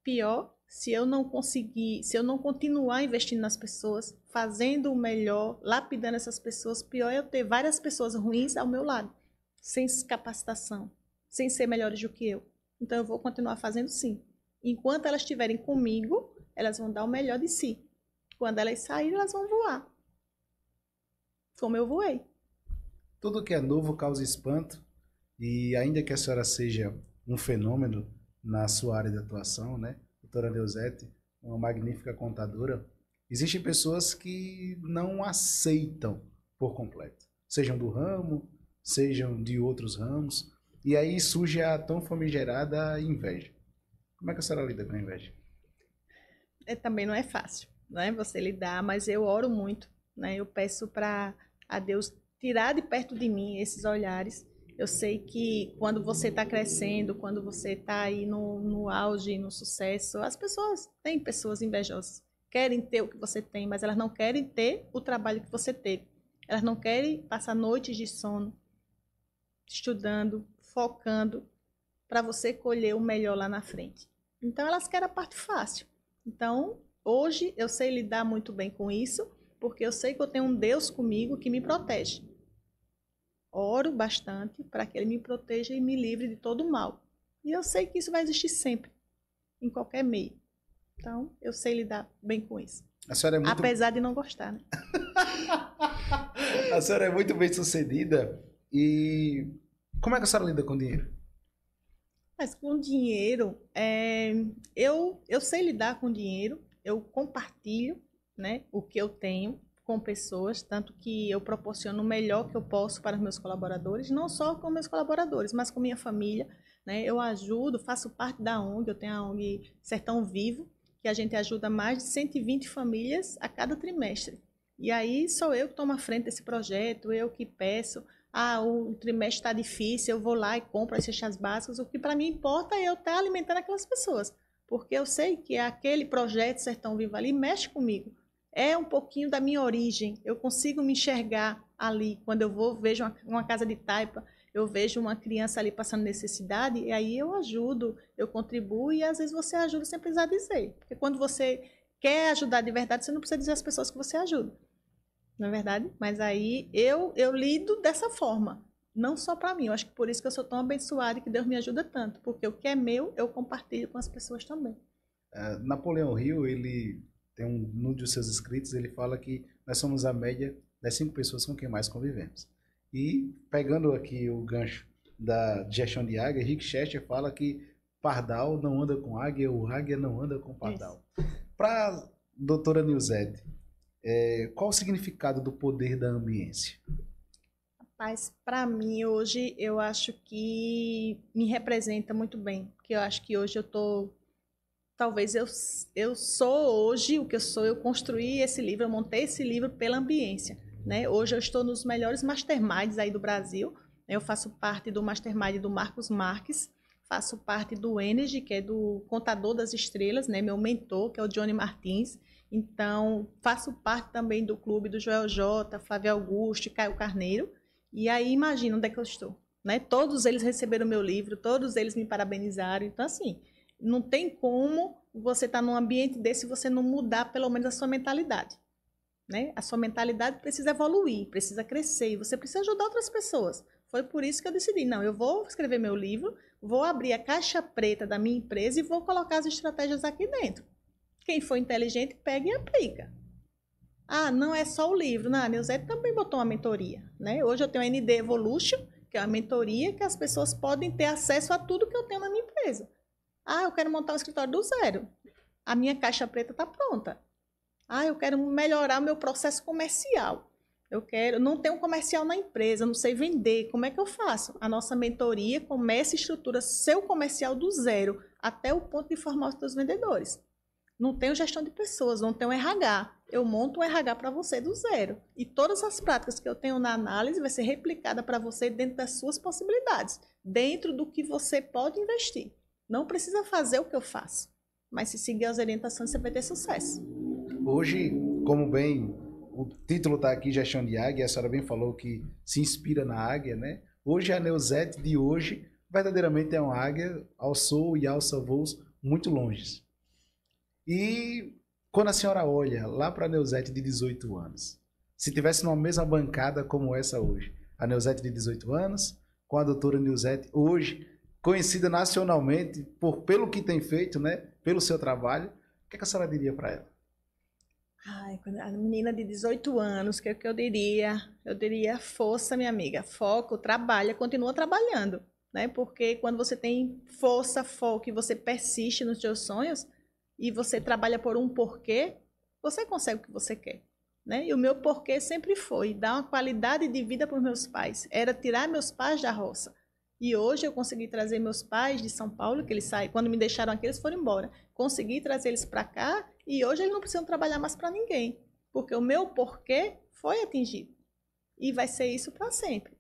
Speaker 1: pior, se eu não conseguir, se eu não continuar investindo nas pessoas, fazendo o melhor, lapidando essas pessoas, pior é eu ter várias pessoas ruins ao meu lado, sem capacitação, sem ser melhores do que eu. Então eu vou continuar fazendo sim. Enquanto elas estiverem comigo, elas vão dar o melhor de si. Quando elas saírem, elas vão voar. Como eu voei.
Speaker 2: Tudo que é novo causa espanto. E ainda que a senhora seja um fenômeno na sua área de atuação, né? Doutora Neuzete, uma magnífica contadora, existem pessoas que não aceitam por completo. Sejam do ramo, sejam de outros ramos. E aí surge a tão famigerada inveja. Como é que a senhora lida com a inveja?
Speaker 1: Também não é fácil, né? Você lidar, mas eu oro muito, né? Eu peço para a Deus tirar de perto de mim esses olhares. Eu sei que quando você está crescendo, quando você está aí no auge, no sucesso, as pessoas, tem pessoas invejosas, querem ter o que você tem, mas elas não querem ter o trabalho que você teve. Elas não querem passar noites de sono, estudando, focando, para você colher o melhor lá na frente. Então, elas querem a parte fácil. Então, hoje eu sei lidar muito bem com isso, porque eu sei que eu tenho um Deus comigo que me protege. Oro bastante para que Ele me proteja e me livre de todo o mal. E eu sei que isso vai existir sempre, em qualquer meio. Então, eu sei lidar bem com isso.
Speaker 2: A senhora é muito...
Speaker 1: Apesar de não gostar, né?
Speaker 2: A senhora é muito bem sucedida. E como é que a senhora lida com dinheiro?
Speaker 1: Mas com dinheiro, eu sei lidar com dinheiro, eu compartilho, né, o que eu tenho com pessoas, tanto que eu proporciono o melhor que eu posso para os meus colaboradores, não só com meus colaboradores, mas com minha família, né? Eu ajudo, faço parte da ONG, eu tenho a ONG Sertão Vivo, que a gente ajuda mais de 120 famílias a cada trimestre. E aí sou eu que tomo a frente desse projeto, eu que peço, o trimestre está difícil, eu vou lá e compro as cestas básicas. O que para mim importa é eu estar alimentando aquelas pessoas, porque eu sei que aquele projeto Sertão Vivo ali mexe comigo. É um pouquinho da minha origem, eu consigo me enxergar ali. Quando eu vejo uma casa de taipa, eu vejo uma criança ali passando necessidade, e aí eu ajudo, eu contribuo, e às vezes você ajuda sem precisar dizer. Porque quando você quer ajudar de verdade, você não precisa dizer às pessoas que você ajuda. Não é verdade? Mas aí eu lido dessa forma. Não só para mim. Eu acho que por isso que eu sou tão abençoada e que Deus me ajuda tanto. Porque o que é meu, eu compartilho com as pessoas também.
Speaker 2: Napoleão Hill, ele tem num dos seus escritos, ele fala que nós somos a média das 5 pessoas com quem mais convivemos. E pegando aqui o gancho da gestão de águia, Rick Chester fala que pardal não anda com águia, ou águia não anda com pardal. Para doutora Neuzete, qual o significado do poder da ambiência?
Speaker 1: Mas para mim hoje eu acho que me representa muito bem, porque eu acho que hoje eu tô, talvez eu sou hoje o que eu sou, eu construí esse livro, eu montei esse livro pela ambiência, né? Hoje eu estou nos melhores masterminds aí do Brasil. Eu faço parte do mastermind do Marcos Marques, faço parte do Energy, que é do Contador das Estrelas, né? Meu mentor, que é o Johnny Martins. Então, faço parte também do clube do Joel J, Flávio Augusto e Caio Carneiro. E aí, imagina onde é que eu estou, né? Todos eles receberam meu livro, todos eles me parabenizaram. Então, assim, não tem como você estar num ambiente desse e você não mudar pelo menos a sua mentalidade, né? A sua mentalidade precisa evoluir, precisa crescer e você precisa ajudar outras pessoas. Foi por isso que eu decidi, não, eu vou escrever meu livro, vou abrir a caixa preta da minha empresa e vou colocar as estratégias aqui dentro. Quem for inteligente, pega e aplica. Ah, não é só o livro. Não, a Neuzete também botou uma mentoria, né? Hoje eu tenho a ND Evolution, que é uma mentoria que as pessoas podem ter acesso a tudo que eu tenho na minha empresa. Ah, eu quero montar um escritório do zero. A minha caixa preta está pronta. Ah, eu quero melhorar o meu processo comercial. Eu quero, não tenho um comercial na empresa, não sei vender. Como é que eu faço? A nossa mentoria começa e estrutura seu comercial do zero até o ponto de formar os seus vendedores. Não tenho gestão de pessoas, não tenho RH. Eu monto um RH para você do zero. E todas as práticas que eu tenho na análise vai ser replicada para você dentro das suas possibilidades, dentro do que você pode investir. Não precisa fazer o que eu faço, mas se seguir as orientações, você vai ter sucesso.
Speaker 2: Hoje, como bem o título está aqui, Gestão de Águia, a senhora bem falou que se inspira na águia, né? Hoje a Neuzete de hoje verdadeiramente é uma águia, alçou e alça voos muito longe. E quando a senhora olha lá para a Neuzete de 18 anos, se tivesse numa mesma bancada como essa hoje, a Neuzete de 18 anos, com a doutora Neuzete hoje, conhecida nacionalmente pelo que tem feito, né? Pelo seu trabalho, o que a senhora diria para ela?
Speaker 1: Ai, a menina de 18 anos, o que eu diria? Eu diria força, minha amiga, foco, trabalha, continua trabalhando, né? Porque quando você tem força, foco e você persiste nos seus sonhos, e você trabalha por um porquê, você consegue o que você quer, né? E o meu porquê sempre foi dar uma qualidade de vida para os meus pais, era tirar meus pais da roça. E hoje eu consegui trazer meus pais de São Paulo, que eles saem, quando me deixaram aqui, eles foram embora. Consegui trazer eles para cá e hoje eles não precisam trabalhar mais para ninguém, porque o meu porquê foi atingido. E vai ser isso para sempre.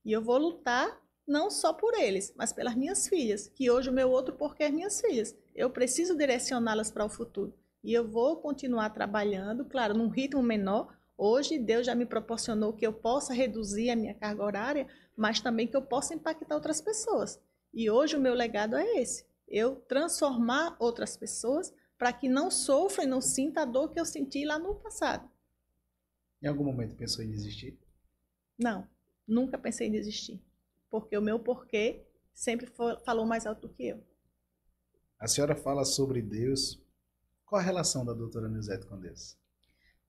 Speaker 1: E eu vou lutar não só por eles, mas pelas minhas filhas, que hoje o meu outro porquê é minhas filhas. Eu preciso direcioná-las para o futuro. E eu vou continuar trabalhando, claro, num ritmo menor. Hoje, Deus já me proporcionou que eu possa reduzir a minha carga horária, mas também que eu possa impactar outras pessoas. E hoje o meu legado é esse. Eu transformar outras pessoas para que não sofram e não sintam a dor que eu senti lá no passado.
Speaker 2: Em algum momento pensou em desistir?
Speaker 1: Não, nunca pensei em desistir. Porque o meu porquê sempre falou mais alto do que eu.
Speaker 2: A senhora fala sobre Deus. Qual a relação da doutora Neuzete com Deus?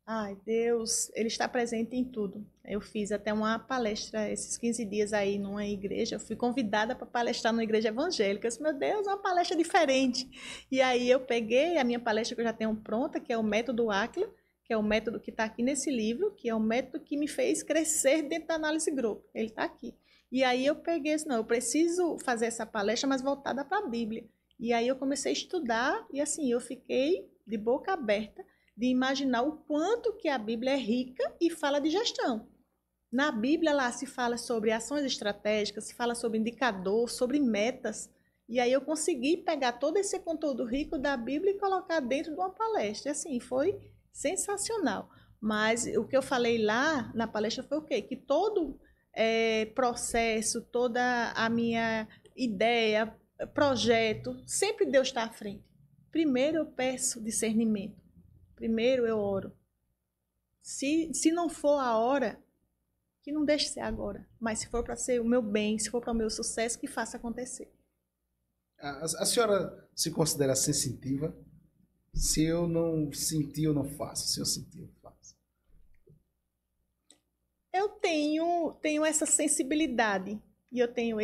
Speaker 1: Ai, Deus, Ele está presente em tudo. Eu fiz até uma palestra esses 15 dias aí numa igreja. Eu fui convidada para palestrar numa igreja evangélica. Eu disse, meu Deus, uma palestra diferente. E aí eu peguei a minha palestra que eu já tenho pronta, que é o Método Aquila, que é o método que está aqui nesse livro, que é o método que me fez crescer dentro da análise grupo. Ele está aqui. E aí eu peguei, não, eu preciso fazer essa palestra, mas voltada para a Bíblia. E aí eu comecei a estudar e assim, eu fiquei de boca aberta de imaginar o quanto que a Bíblia é rica e fala de gestão. Na Bíblia lá se fala sobre ações estratégicas, se fala sobre indicador, sobre metas. E aí eu consegui pegar todo esse conteúdo rico da Bíblia e colocar dentro de uma palestra. E assim, foi sensacional. Mas o que eu falei lá na palestra foi o quê? Que todo processo, toda a minha ideia, projeto, sempre Deus está à frente. Primeiro eu peço discernimento. Primeiro eu oro. Se não for a hora, que não deixe ser agora. Mas se for para ser o meu bem, se for para o meu sucesso, que faça acontecer.
Speaker 2: A senhora se considera sensitiva? Se eu não sentir, eu não faço. Se eu sentir, eu faço.
Speaker 1: Eu tenho essa sensibilidade. E eu tenho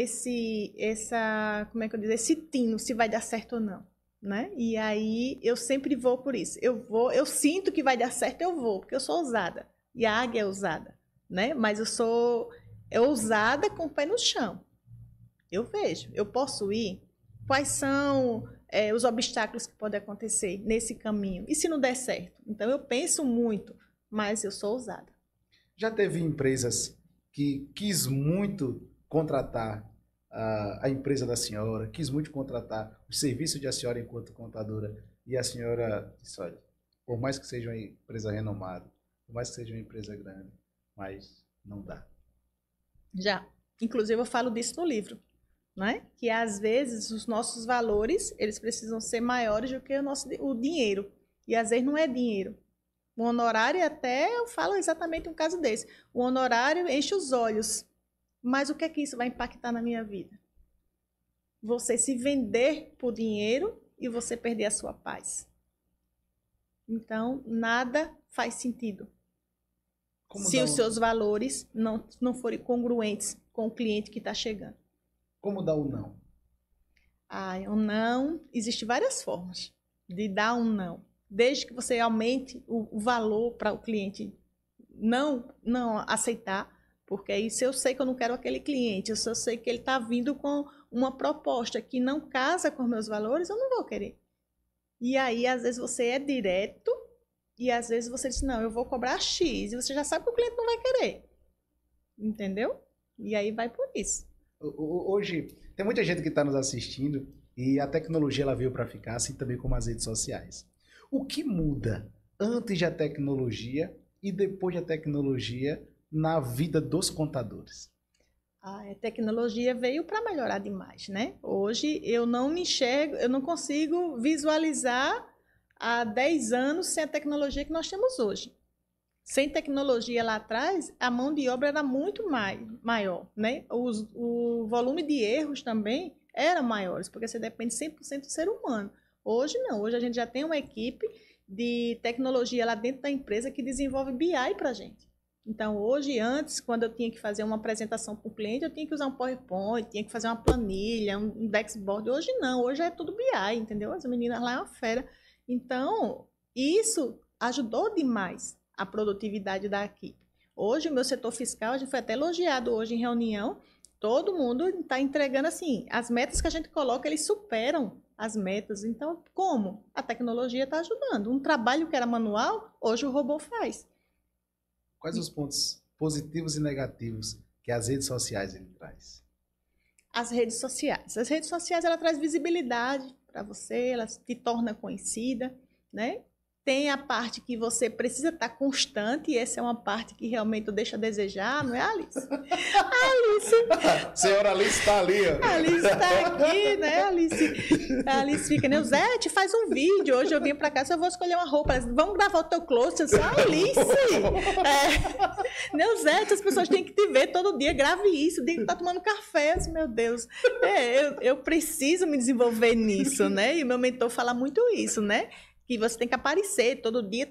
Speaker 1: como é que eu digo, esse tino, se vai dar certo ou não. Né? E aí eu sempre vou por isso. Eu sinto que vai dar certo, eu vou, porque eu sou ousada. E a águia é ousada, né? Mas é ousada com o pé no chão. Eu vejo, eu posso ir. Quais são os obstáculos que podem acontecer nesse caminho? E se não der certo? Então, eu penso muito, mas eu sou ousada.
Speaker 2: Já teve empresas que quis muito contratar a empresa da senhora, quis muito contratar o serviço de a senhora enquanto contadora, e a senhora disse, olha, por mais que seja uma empresa renomada, por mais que seja uma empresa grande, mas não dá.
Speaker 1: Já. Inclusive, eu falo disso no livro. Né? Que às vezes os nossos valores eles precisam ser maiores do que o dinheiro. E às vezes não é dinheiro. O honorário, até eu falo exatamente um caso desse. O honorário enche os olhos. Mas o que é que isso vai impactar na minha vida? Você se vender por dinheiro e você perder a sua paz. Então, nada faz sentido. Se os seus valores não forem congruentes com o cliente que está chegando.
Speaker 2: Como dar o não?
Speaker 1: O não, existem várias formas de dar um não. Desde que você aumente o valor para o cliente não aceitar, porque isso eu sei que eu não quero aquele cliente, eu só sei que ele está vindo com uma proposta que não casa com os meus valores, eu não vou querer. E aí, às vezes, você é direto e às vezes você diz, não, eu vou cobrar X, e você já sabe que o cliente não vai querer. Entendeu? E aí vai por isso.
Speaker 2: Hoje, tem muita gente que está nos assistindo e a tecnologia ela veio para ficar, assim também como as redes sociais. O que muda antes da tecnologia e depois da tecnologia na vida dos contadores?
Speaker 1: A tecnologia veio para melhorar demais, né? Hoje eu não me enxergo, eu não consigo visualizar há 10 anos sem a tecnologia que nós temos hoje. Sem tecnologia lá atrás, a mão de obra era muito maior, né? O volume de erros também era maiores, porque você depende 100% do ser humano. Hoje não, hoje a gente já tem uma equipe de tecnologia lá dentro da empresa que desenvolve BI para a gente. Então, hoje, antes, quando eu tinha que fazer uma apresentação para o cliente, eu tinha que usar um PowerPoint, tinha que fazer uma planilha, um dashboard. Hoje não, hoje é tudo BI, entendeu? As meninas lá é uma fera. Então, isso ajudou demais a produtividade da equipe. Hoje, o meu setor fiscal, a gente foi até elogiado hoje em reunião, todo mundo está entregando assim, as metas que a gente coloca, eles superam as metas. Então, como? A tecnologia está ajudando. Um trabalho que era manual, hoje o robô faz.
Speaker 2: Quais os pontos positivos e negativos que as redes sociais ele traz?
Speaker 1: As redes sociais. As redes sociais, ela traz visibilidade para você, ela te torna conhecida, né? Tem a parte que você precisa estar constante, e essa é uma parte que realmente deixa a desejar, não é, Alice?
Speaker 2: A senhora Alice está ali, ó.
Speaker 1: A Alice está aqui, né, Alice? A Alice fica, Neuzete, faz um vídeo. Hoje eu vim para cá, eu vou escolher uma roupa. Vamos gravar o teu close. Eu disse, Alice! Neuzete, as pessoas têm que te ver todo dia, grave isso, diga que tá tomando café. Eu disse, meu Deus, eu preciso me desenvolver nisso, né? E o meu mentor fala muito isso, né? Que você tem que aparecer todo dia,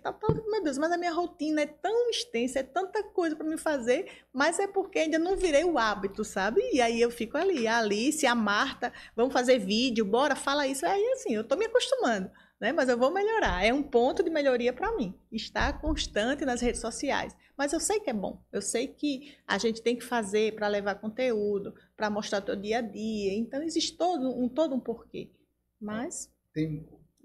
Speaker 1: meu Deus, mas a minha rotina é tão extensa, é tanta coisa para me fazer, mas é porque ainda não virei o hábito, sabe? E aí eu fico ali, a Alice, a Marta, vamos fazer vídeo, bora, fala isso. Aí assim, eu tô me acostumando, né? Mas eu vou melhorar, é um ponto de melhoria para mim, estar constante nas redes sociais. Mas eu sei que é bom, eu sei que a gente tem que fazer para levar conteúdo, para mostrar o teu dia a dia, então existe todo um porquê, mas...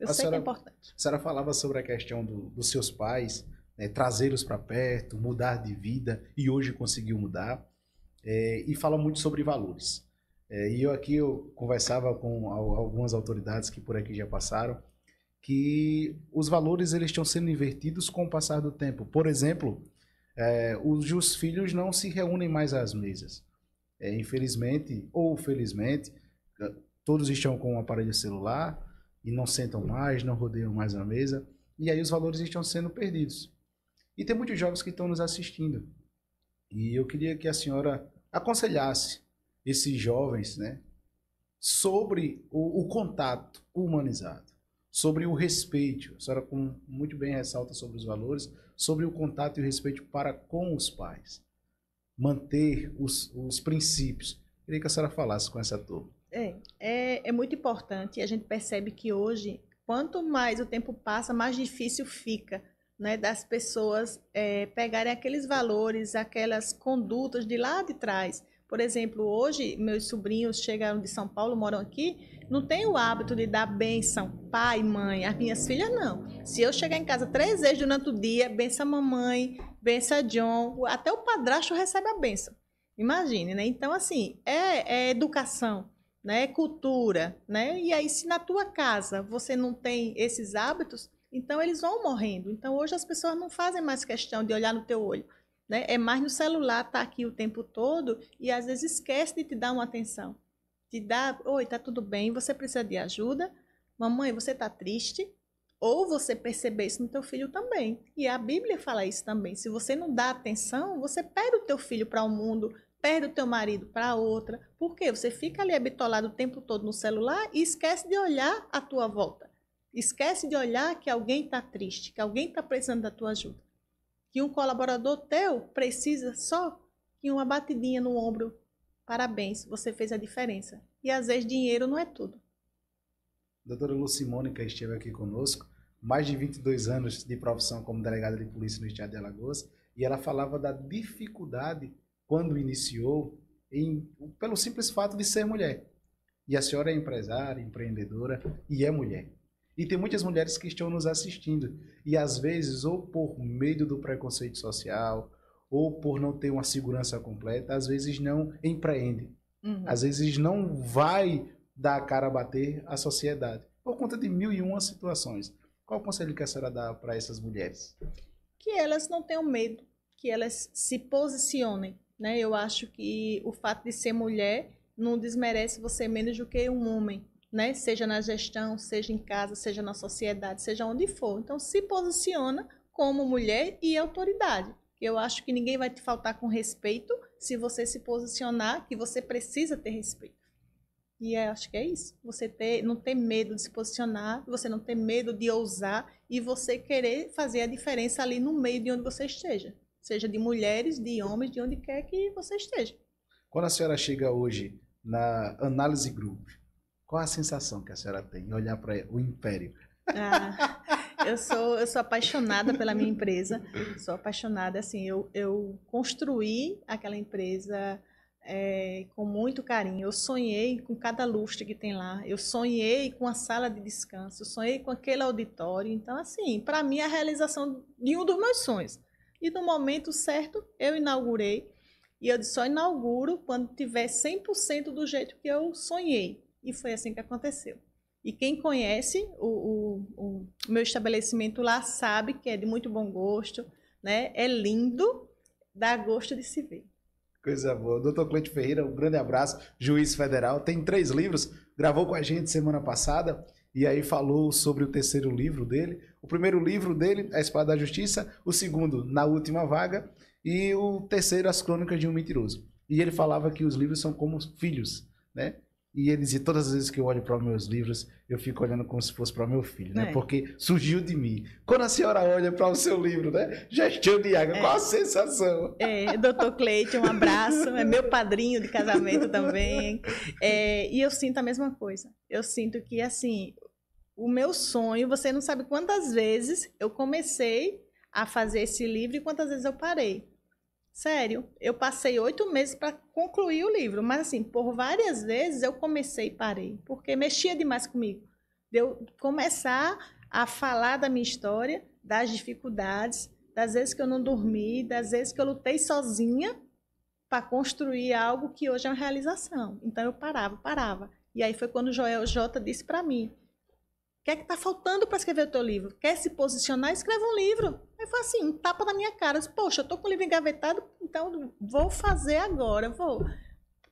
Speaker 1: Eu sei que é importante.
Speaker 2: A senhora falava sobre a questão dos seus pais, né, trazê-los para perto, mudar de vida, e hoje conseguiu mudar, e fala muito sobre valores. E eu conversava com algumas autoridades que por aqui já passaram, que os valores eles estão sendo invertidos com o passar do tempo. Por exemplo, os filhos não se reúnem mais às mesas. Infelizmente, ou felizmente, todos estão com um aparelho celular, e não sentam mais, não rodeiam mais a mesa, e aí os valores estão sendo perdidos. E tem muitos jovens que estão nos assistindo, e eu queria que a senhora aconselhasse esses jovens, né, sobre o contato humanizado, sobre o respeito. A senhora muito bem ressalta sobre os valores, sobre o contato e o respeito para com os pais, manter os princípios. Eu queria que a senhora falasse com essa turma.
Speaker 1: É muito importante, e a gente percebe que hoje, quanto mais o tempo passa, mais difícil fica né, das pessoas pegarem aqueles valores, aquelas condutas de lá de trás. Por exemplo, hoje, meus sobrinhos chegaram de São Paulo, moram aqui, não tem o hábito de dar bênção, pai, mãe. As minhas filhas, não. Se eu chegar em casa 3 vezes durante o dia, benção a mamãe, benção a John, até o padrasto recebe a bênção. Imagine, né? Então, assim, é educação, né? É cultura, né? E aí, se na tua casa você não tem esses hábitos, então eles vão morrendo. Então, hoje as pessoas não fazem mais questão de olhar no teu olho, né? É mais no celular, tá aqui o tempo todo e às vezes esquece de te dar uma atenção. Te dá, oi, tá tudo bem, você precisa de ajuda? Mamãe, você tá triste? Ou você perceber isso no teu filho também. E a Bíblia fala isso também. Se você não dá atenção, você perde o teu filho para o mundo, perde o teu marido para outra. Por quê? Você fica ali habitolado o tempo todo no celular e esquece de olhar à tua volta. Esquece de olhar que alguém está triste, que alguém está precisando da tua ajuda. Que um colaborador teu precisa só de uma batidinha no ombro. Parabéns, você fez a diferença. E às vezes dinheiro não é tudo.
Speaker 2: Doutora Lucimônica esteve aqui conosco, mais de 22 anos de profissão como delegada de polícia no estado de Alagoas, e ela falava da dificuldade quando iniciou, pelo simples fato de ser mulher. E a senhora é empresária, empreendedora e é mulher. E tem muitas mulheres que estão nos assistindo, e às vezes, ou por medo do preconceito social, ou por não ter uma segurança completa, às vezes não empreende. Às vezes não vai dar a cara a bater à sociedade, por conta de 1001 situações. Qual o conselho que a senhora dá para essas mulheres?
Speaker 1: Que elas não tenham medo, que elas se posicionem, né? Eu acho que o fato de ser mulher não desmerece você menos do que um homem, né? Seja na gestão, seja em casa, seja na sociedade, seja onde for. Então, se posiciona como mulher e autoridade. Eu acho que ninguém vai te faltar com respeito se você se posicionar, que você precisa ter respeito. E acho que é isso. Você não ter medo de se posicionar, você não ter medo de ousar e você querer fazer a diferença ali no meio de onde você esteja. Seja de mulheres, de homens, de onde quer que você esteja.
Speaker 2: Quando a senhora chega hoje na Análise Group, qual a sensação que a senhora tem em olhar para o império?
Speaker 1: Eu sou apaixonada pela minha empresa. Sou apaixonada, assim, eu construí aquela empresa com muito carinho. Eu sonhei com cada lustre que tem lá. Eu sonhei com a sala de descanso. Eu sonhei com aquele auditório. Então, assim, para mim, é a realização de um dos meus sonhos. E no momento certo, eu inaugurei. E eu só inauguro quando tiver 100% do jeito que eu sonhei. E foi assim que aconteceu. E quem conhece o meu estabelecimento lá sabe que é de muito bom gosto, né? É lindo, dá gosto de se ver.
Speaker 2: Coisa boa. Doutor Cleide Ferreira, um grande abraço, juiz federal. Tem 3 livros, gravou com a gente semana passada e aí falou sobre o terceiro livro dele. O primeiro livro dele, A Espada da Justiça, o segundo, Na Última Vaga, e o terceiro, As Crônicas de um Mentiroso. E ele falava que os livros são como filhos, né? E ele dizia, todas as vezes que eu olho para os meus livros, eu fico olhando como se fosse para o meu filho, né? Porque surgiu de mim. Quando a senhora olha para o seu livro, né? Gestão de Água, qual a sensação?
Speaker 1: Doutor Cleide, um abraço. É meu padrinho de casamento também. E eu sinto a mesma coisa. Eu sinto que, assim, o meu sonho, você não sabe quantas vezes eu comecei a fazer esse livro e quantas vezes eu parei. Sério, eu passei 8 meses para concluir o livro, mas assim, por várias vezes eu comecei e parei, porque mexia demais comigo. De eu começar a falar da minha história, das dificuldades, das vezes que eu não dormi, das vezes que eu lutei sozinha para construir algo que hoje é uma realização. Então eu parava. E aí foi quando o Joel J disse para mim, o que é que está faltando para escrever o teu livro? Quer se posicionar? Escreve um livro. Aí foi assim, um tapa na minha cara. Eu disse, poxa, eu estou com o livro engavetado, então vou fazer agora. Vou.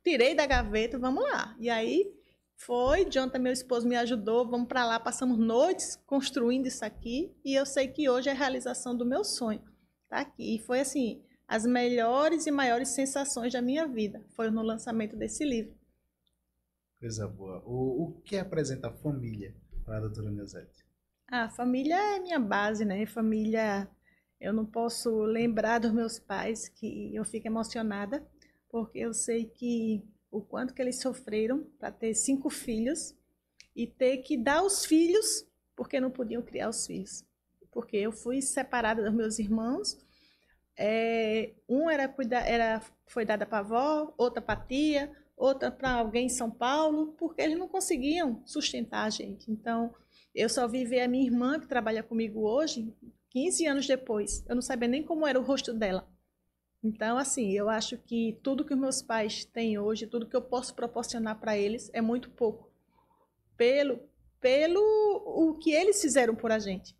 Speaker 1: Tirei da gaveta, vamos lá. E aí foi, Jonathan, meu esposo, me ajudou, vamos para lá, passamos noites construindo isso aqui. E eu sei que hoje é a realização do meu sonho. Tá aqui. E foi assim, as melhores e maiores sensações da minha vida. Foi no lançamento desse livro.
Speaker 2: Coisa boa. O que apresenta a família para a doutora Neuzete?
Speaker 1: A família é minha base, né? Família, eu não posso lembrar dos meus pais, que eu fico emocionada, porque eu sei que o quanto que eles sofreram para ter 5 filhos e ter que dar os filhos, porque não podiam criar os filhos. porque eu fui separada dos meus irmãos. Um foi dada para a avó, outra para a tia, outra para alguém em São Paulo, porque eles não conseguiam sustentar a gente. Então, eu só vi ver a minha irmã, que trabalha comigo hoje, 15 anos depois. Eu não sabia nem como era o rosto dela. Então, assim, eu acho que tudo que os meus pais têm hoje, tudo que eu posso proporcionar para eles é muito pouco. Pelo o que eles fizeram por a gente.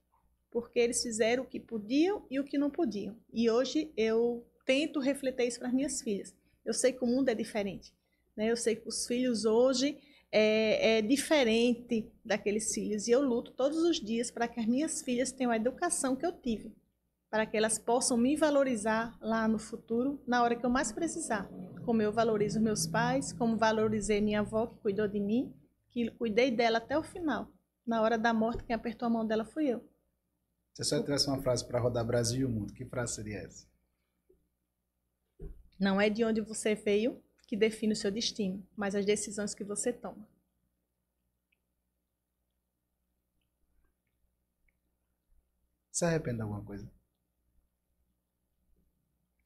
Speaker 1: Porque eles fizeram o que podiam e o que não podiam. E hoje eu tento refletir isso para as minhas filhas. Eu sei que o mundo é diferente, né? Eu sei que os filhos hoje é diferente daqueles filhos. E eu luto todos os dias para que as minhas filhas tenham a educação que eu tive. Para que elas possam me valorizar lá no futuro, na hora que eu mais precisar. Como eu valorizo meus pais, como valorizei minha avó, que cuidou de mim, que cuidei dela até o final. Na hora da morte, quem apertou a mão dela fui eu.
Speaker 2: Se só tivesse uma frase para rodar Brasil e o mundo, que frase seria essa?
Speaker 1: Não é de onde você veio que define o seu destino, mas as decisões que você toma.
Speaker 2: Se arrepende de alguma coisa?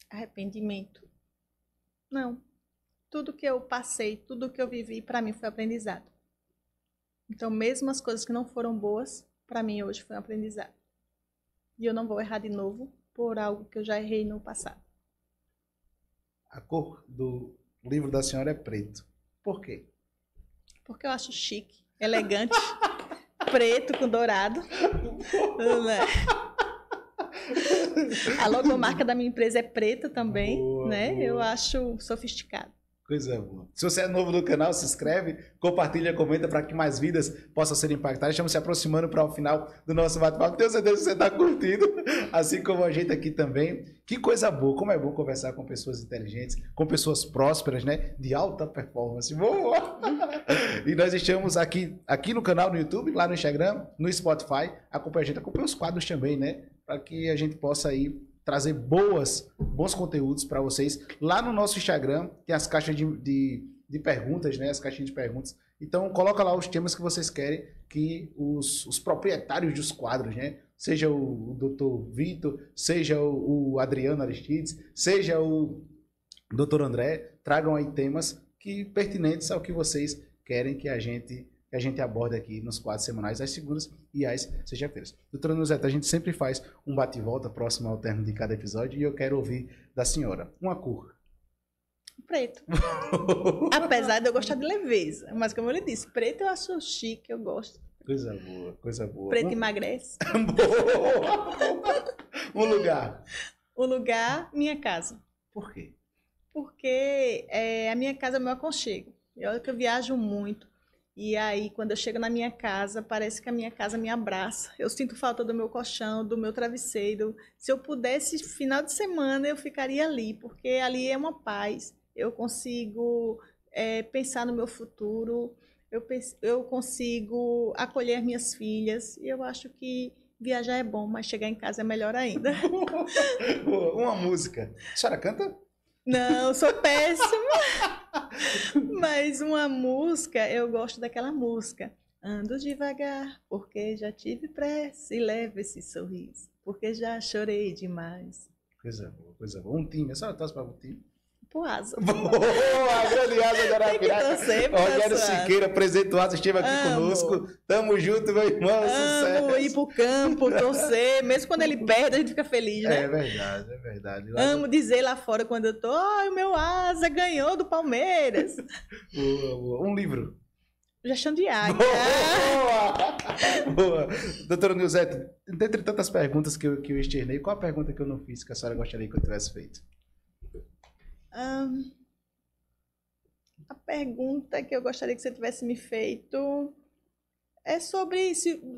Speaker 1: Arrependimento? Não. Tudo que eu passei, tudo que eu vivi, para mim foi aprendizado. Então, mesmo as coisas que não foram boas, para mim hoje foi um aprendizado. E eu não vou errar de novo por algo que eu já errei no passado.
Speaker 2: A cor do livro da senhora é preto. Por quê?
Speaker 1: Porque eu acho chique, elegante, preto com dourado. A logomarca da minha empresa é preta também,
Speaker 2: boa,
Speaker 1: né?
Speaker 2: Boa.
Speaker 1: Eu acho sofisticado.
Speaker 2: Coisa boa. Se você é novo no canal, se inscreve, compartilha, comenta para que mais vidas possam ser impactadas. Estamos se aproximando para o final do nosso bate-papo. Tenho certeza que você está curtindo, assim como a gente aqui também. Que coisa boa, como é bom conversar com pessoas inteligentes, com pessoas prósperas, né? De alta performance. Boa! E nós estamos aqui no canal no YouTube, lá no Instagram, no Spotify. Acompanha a gente, acompanha os quadros também, né? Para que a gente possa aí trazer bons conteúdos para vocês. Lá no nosso Instagram tem as caixas de perguntas, né? As caixinhas de perguntas. Então, coloca lá os temas que vocês querem que os proprietários dos quadros, né? Seja o Dr. Vitor, seja o Adriano Aristides, seja o Dr. André, tragam aí temas pertinentes ao que vocês querem que a gente aborde aqui nos quadros semanais, às segundas e às sextas-feiras. Doutora Nuzete, a gente sempre faz um bate e volta próximo ao término de cada episódio e eu quero ouvir da senhora uma cor.
Speaker 1: Preto. Apesar de eu gostar de leveza, mas como eu lhe disse, preto eu acho chique, eu gosto.
Speaker 2: Coisa boa, coisa boa.
Speaker 1: Preto emagrece.
Speaker 2: Boa! Um lugar.
Speaker 1: O lugar, minha casa.
Speaker 2: Por quê?
Speaker 1: Porque a minha casa é meu aconchego. Eu viajo muito. E aí, quando eu chego na minha casa, parece que a minha casa me abraça. Eu sinto falta do meu colchão, do meu travesseiro. Se eu pudesse, final de semana, eu ficaria ali, porque ali é uma paz. Eu consigo pensar no meu futuro, eu consigo acolher minhas filhas. E eu acho que viajar é bom, mas chegar em casa é melhor ainda.
Speaker 2: Uma música. A senhora canta?
Speaker 1: Não, sou péssima. Mas uma música, eu gosto daquela música. Ando devagar, porque já tive pressa e levo esse sorriso, porque já chorei demais.
Speaker 2: Coisa boa, coisa boa. Um time, a senhora torce para um time?
Speaker 1: Pro Asa.
Speaker 2: Boa, grande Asa de Arapiraca. Rogério Siqueira, presidente do Asa, esteve aqui conosco. Tamo junto, meu irmão.
Speaker 1: Amo
Speaker 2: sucesso.
Speaker 1: Ir pro campo, torcer. Mesmo quando ele perde, a gente fica feliz, né?
Speaker 2: É verdade, é verdade.
Speaker 1: Amo dizer lá fora quando eu tô, o meu Asa ganhou do Palmeiras.
Speaker 2: Boa, boa. Um livro.
Speaker 1: Gestão de águia.
Speaker 2: Boa! Boa! Doutora Nuzete, dentre tantas perguntas que eu externei, qual a pergunta que eu não fiz que a senhora gostaria que eu tivesse feito?
Speaker 1: A pergunta que eu gostaria que você tivesse me feito é sobre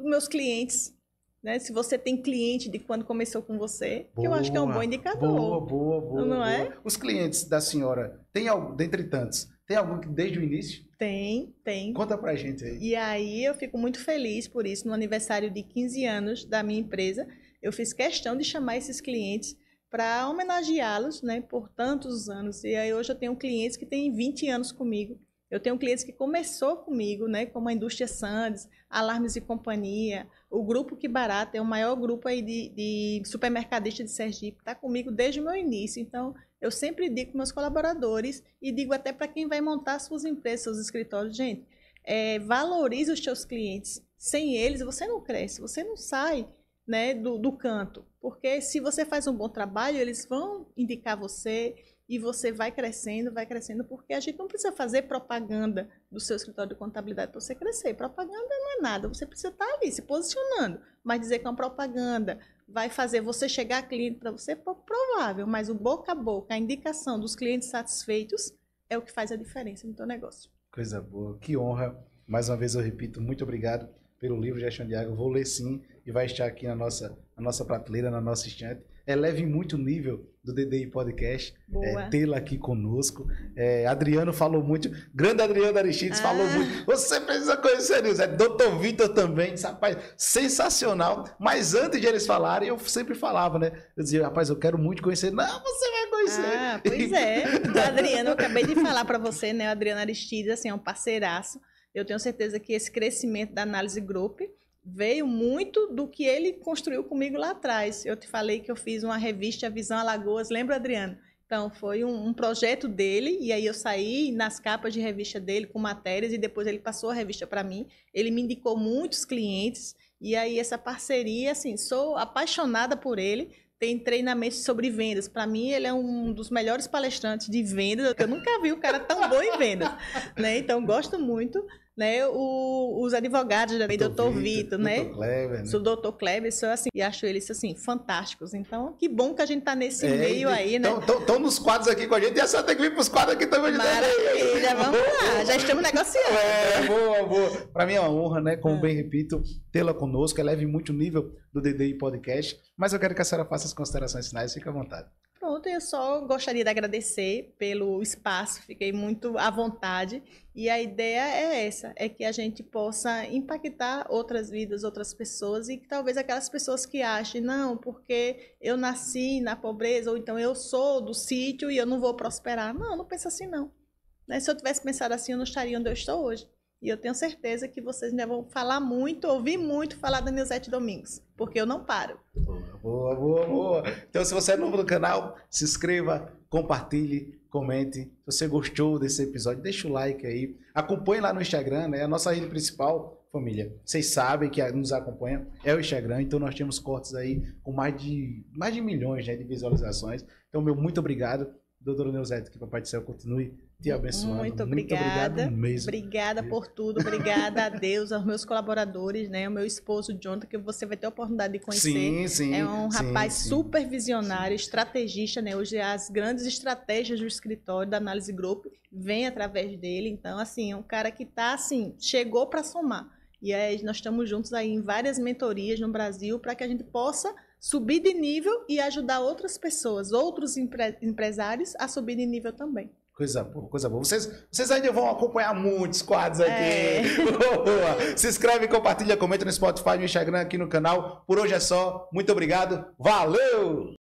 Speaker 1: meus clientes, né? Se você tem cliente de quando começou com você, que eu acho que é um bom indicador.
Speaker 2: Boa.
Speaker 1: Não é?
Speaker 2: Os clientes da senhora, tem algum, dentre tantos, tem algum que desde o início?
Speaker 1: Tem.
Speaker 2: Conta pra gente aí.
Speaker 1: E aí eu fico muito feliz por isso. No aniversário de 15 anos da minha empresa, eu fiz questão de chamar esses clientes para homenageá-los, né, por tantos anos. E aí hoje eu tenho clientes que têm 20 anos comigo. Eu tenho clientes que começou comigo, né, como a Indústria Sandes, Alarmes e Companhia, o Grupo Que Barato, é o maior grupo aí de supermercadistas de Sergipe, está comigo desde o meu início. Então, eu sempre digo para meus colaboradores e digo até para quem vai montar suas empresas, seus escritórios, gente, valorize os seus clientes. Sem eles, você não cresce, você não sai, né, do canto. Porque se você faz um bom trabalho, eles vão indicar você e você vai crescendo, porque a gente não precisa fazer propaganda do seu escritório de contabilidade para você crescer. Propaganda não é nada, você precisa estar ali se posicionando. Mas dizer que é uma propaganda vai fazer você chegar a cliente para você é pouco provável, mas o boca a boca, a indicação dos clientes satisfeitos é o que faz a diferença no teu negócio.
Speaker 2: Coisa boa, que honra. Mais uma vez eu repito, muito obrigado pelo livro de Gestão de Água. Vou ler sim e vai estar aqui na nossa prateleira, na nossa estante. Eleve muito o nível do DDI Podcast, tê-la aqui conosco. Adriano falou muito, grande Adriano Aristides falou muito. Você precisa conhecer eles. Dr. Vitor também, rapaz, sensacional. Mas antes de eles falarem, eu sempre falava, né? Eu dizia, rapaz, eu quero muito conhecer. Não, você vai conhecer.
Speaker 1: Pois é. Do Adriano, eu acabei de falar para você, né? O Adriano Aristides, assim, é um parceiraço. Eu tenho certeza que esse crescimento da Análise Group veio muito do que ele construiu comigo lá atrás. Eu te falei que eu fiz uma revista Visão Alagoas, lembra, Adriano? Então, foi um projeto dele, e aí eu saí nas capas de revista dele com matérias, e depois ele passou a revista para mim. Ele me indicou muitos clientes, e aí essa parceria, assim, sou apaixonada por ele. Tem treinamento sobre vendas. Para mim, ele é um dos melhores palestrantes de vendas. Eu nunca vi um cara tão bom em vendas, né? Então, gosto muito. Né, os advogados também, Dr. Vitor, né?
Speaker 2: Kleber, né?
Speaker 1: Sou o Dr. Kleber, sou assim, e acho eles assim, fantásticos. Então, que bom que a gente está nesse meio aí, né?
Speaker 2: Estão nos quadros aqui com a gente, e a senhora tem que vir para os quadros aqui também.
Speaker 1: Maravilha, vamos lá, já estamos negociando.
Speaker 2: Boa. Para mim é uma honra, né? Como bem repito, tê-la conosco, eleve muito o nível do DDI Podcast, mas eu quero que a senhora faça as considerações finais, fique à vontade.
Speaker 1: Pronto, eu só gostaria de agradecer pelo espaço, fiquei muito à vontade. E a ideia é essa, é que a gente possa impactar outras vidas, outras pessoas, e que talvez aquelas pessoas que achem, não, porque eu nasci na pobreza, ou então eu sou do sítio e eu não vou prosperar. Não, não pensa assim não. Né? Se eu tivesse pensado assim, eu não estaria onde eu estou hoje. E eu tenho certeza que vocês ainda vão falar muito, ouvir muito falar da Nilzete Domingos, porque eu não paro.
Speaker 2: Boa. Então, se você é novo no canal, se inscreva, compartilhe, comente. Se você gostou desse episódio, deixa o like aí. Acompanhe lá no Instagram, né? A nossa rede principal, família. Vocês sabem que nos acompanha, é o Instagram. Então, nós temos cortes aí com mais de milhões, né, de visualizações. Então, meu muito obrigado. Doutora Nilzete, que o Papai do Céu continue te abençoando.
Speaker 1: Muito obrigada.
Speaker 2: Obrigado mesmo.
Speaker 1: Obrigada por tudo. Obrigada a Deus, aos meus colaboradores, né? O meu esposo, Jonathan, que você vai ter a oportunidade de conhecer.
Speaker 2: Sim.
Speaker 1: É um rapaz super visionário, estrategista, né? Hoje as grandes estratégias do escritório da Análise Group vêm através dele. Então, assim, é um cara que tá, assim, chegou para somar. E aí nós estamos juntos aí em várias mentorias no Brasil para que a gente possa subir de nível e ajudar outras pessoas, outros empresários a subir de nível também.
Speaker 2: Coisa boa. Vocês ainda vão acompanhar muitos quadros aqui. Boa. Se inscreve, compartilha, comenta no Spotify, no Instagram, aqui no canal. Por hoje é só. Muito obrigado. Valeu!